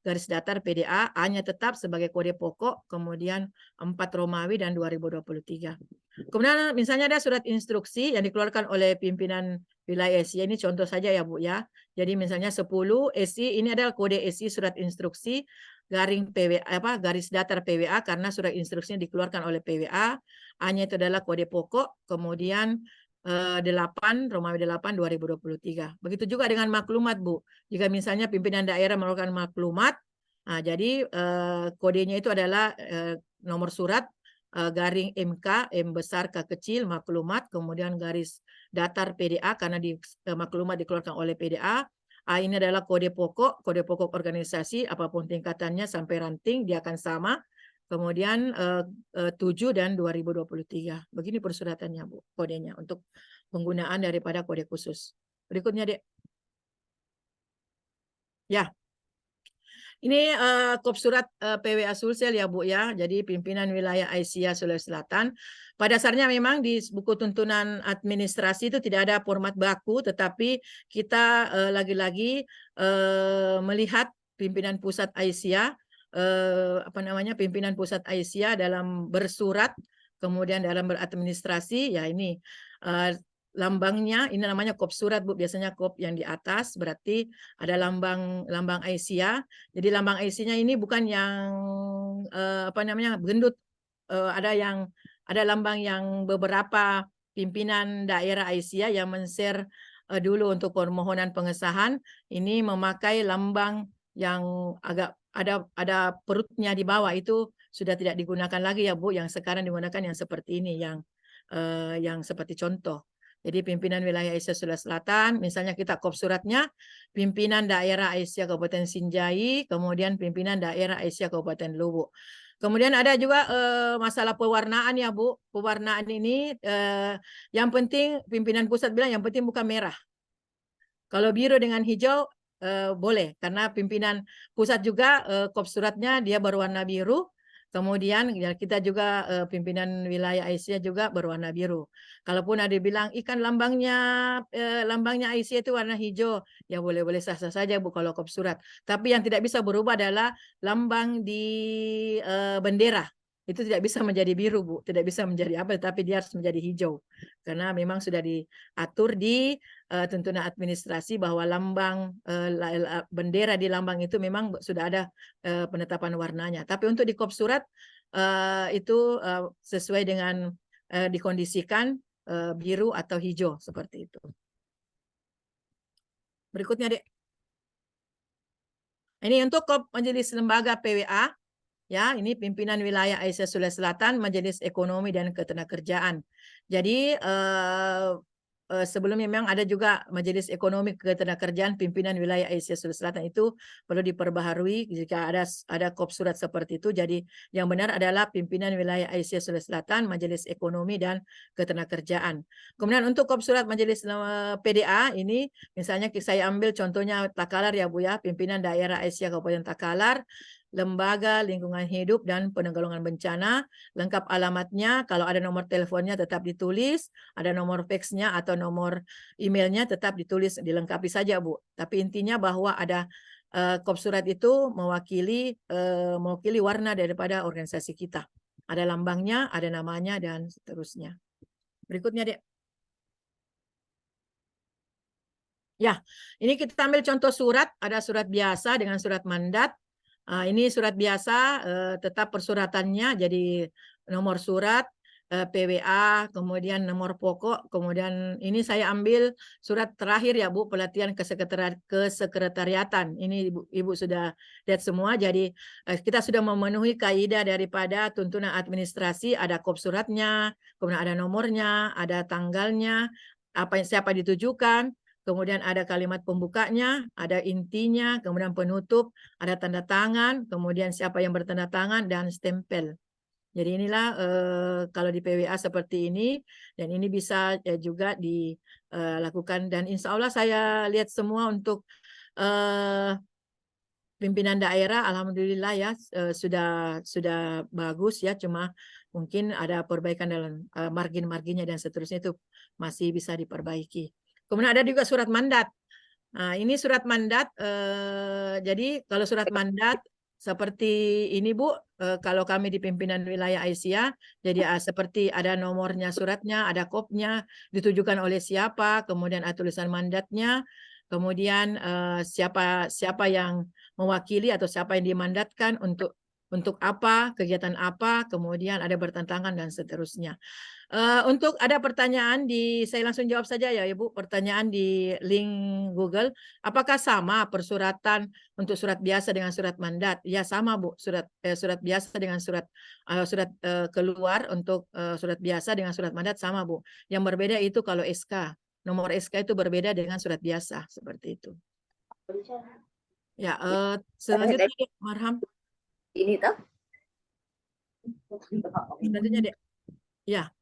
garis datar PDA, A-nya tetap sebagai kode pokok, kemudian 4 Romawi dan 2023. Kemudian misalnya ada surat instruksi yang dikeluarkan oleh pimpinan wilayah SI. Ini contoh saja ya Bu ya. Jadi misalnya 10 SI, ini adalah kode SI surat instruksi garing PWA garis datar PWA karena surat instruksinya dikeluarkan oleh PWA. A-nya itu adalah kode pokok, kemudian 8 Romawi 8 2023. Begitu juga dengan maklumat Bu. Jika misalnya pimpinan daerah melakukan maklumat, nah, jadi kodenya itu adalah nomor surat garing MK, M besar K kecil, maklumat, kemudian garis datar PDA karena maklumat dikeluarkan oleh PDA. A ini adalah kode pokok organisasi, apapun tingkatannya sampai ranting, dia akan sama. Kemudian 7 dan 2023. Begini persuratannya Bu, kodenya untuk penggunaan daripada kode khusus. Berikutnya Dek. Ya. Ini kop surat PWA Sulsel ya Bu ya. Jadi pimpinan wilayah Aisyah Sulawesi Selatan. Pada dasarnya memang di buku tuntunan administrasi itu tidak ada format baku, tetapi kita lagi-lagi melihat pimpinan pusat Aisyah pimpinan pusat Aisyah dalam bersurat, kemudian dalam beradministrasi, ya ini lambangnya, ini namanya kop surat Bu, biasanya kop yang di atas, berarti ada lambang Aisyah. Jadi lambang Aisyah ini bukan yang gendut, ada lambang yang beberapa pimpinan daerah Aisyah yang men-share dulu untuk permohonan pengesahan, ini memakai lambang yang agak ada perutnya di bawah, itu sudah tidak digunakan lagi ya Bu. Yang sekarang digunakan yang seperti ini, yang seperti contoh. Jadi pimpinan wilayah Aisyah Sulawesi Selatan, misalnya kita kop suratnya pimpinan daerah Aisyah Kabupaten Sinjai, kemudian pimpinan daerah Aisyah Kabupaten Luwu. Kemudian ada juga masalah pewarnaan ya Bu. Pewarnaan ini yang penting pimpinan pusat bilang yang penting bukan merah. Kalau biru dengan hijau boleh, karena pimpinan pusat juga kop suratnya dia berwarna biru. Kemudian ya, kita juga pimpinan wilayah Aisyah juga berwarna biru. Kalaupun ada bilang ikan lambangnya Aisyah itu warna hijau, ya boleh-boleh sah-sah saja Bu kalau kop surat. Tapi yang tidak bisa berubah adalah lambang di bendera. Itu tidak bisa menjadi biru Bu, tidak bisa menjadi apa, tapi dia harus menjadi hijau. Karena memang sudah diatur di tuntunan administrasi bahwa lambang bendera di lambang itu memang sudah ada penetapan warnanya. Tapi untuk di kop surat itu sesuai dengan dikondisikan biru atau hijau seperti itu. Berikutnya Dek. Ini untuk kop majelis lembaga PWA. Ya, ini pimpinan wilayah Aisyah Sulawesi Selatan, Majelis Ekonomi dan Ketenagakerjaan. Jadi sebelumnya memang ada juga Majelis Ekonomi Ketenagakerjaan pimpinan wilayah Aisyah Sulawesi Selatan, itu perlu diperbaharui jika ada kop surat seperti itu. Jadi yang benar adalah pimpinan wilayah Aisyah Sulawesi Selatan, Majelis Ekonomi dan Ketenagakerjaan. Kemudian untuk kop surat Majelis PDA ini misalnya saya ambil contohnya Takalar ya Bu ya, pimpinan daerah Aisyah Kabupaten Takalar, Lembaga Lingkungan Hidup dan Penanggulangan Bencana, lengkap alamatnya, kalau ada nomor teleponnya tetap ditulis, ada nomor faxnya atau nomor emailnya tetap ditulis, dilengkapi saja Bu. Tapi intinya bahwa ada kop surat itu mewakili warna daripada organisasi kita. Ada lambangnya, ada namanya, dan seterusnya. Berikutnya Dek. Ya, ini kita ambil contoh surat, ada surat biasa dengan surat mandat. Ini surat biasa, tetap persuratannya jadi nomor surat, PWA, kemudian nomor pokok, kemudian ini saya ambil surat terakhir ya Bu, pelatihan kesekretariatan. Ini Ibu sudah lihat semua, jadi kita sudah memenuhi kaidah daripada tuntunan administrasi, ada kop suratnya, kemudian ada nomornya, ada tanggalnya, siapa ditujukan, kemudian ada kalimat pembukanya, ada intinya, kemudian penutup, ada tanda tangan, kemudian siapa yang bertanda tangan, dan stempel. Jadi inilah kalau di PWA seperti ini, dan ini bisa juga dilakukan. Dan insya Allah saya lihat semua untuk pimpinan daerah, alhamdulillah ya sudah bagus ya. Cuma mungkin ada perbaikan dalam margin-marginnya dan seterusnya itu masih bisa diperbaiki. Kemudian ada juga surat mandat. Nah, ini surat mandat. Jadi kalau surat mandat seperti ini Bu, kalau kami di pimpinan wilayah Aisyah, jadi seperti ada nomornya suratnya, ada kopnya, ditujukan oleh siapa, kemudian ada tulisan mandatnya, kemudian siapa yang mewakili atau siapa yang dimandatkan untuk apa, kegiatan apa, kemudian ada bertentangan dan seterusnya. Untuk ada pertanyaan saya langsung jawab saja ya Ibu, pertanyaan di link Google, apakah sama persuratan untuk surat biasa dengan surat mandat? Ya sama Bu, surat biasa dengan surat keluar untuk surat biasa dengan surat mandat sama Bu. Yang berbeda itu kalau SK, nomor SK itu berbeda dengan surat biasa seperti itu. Ya, selanjutnya Dek, Marham. Ini toh? Selanjutnya Dek. Ya.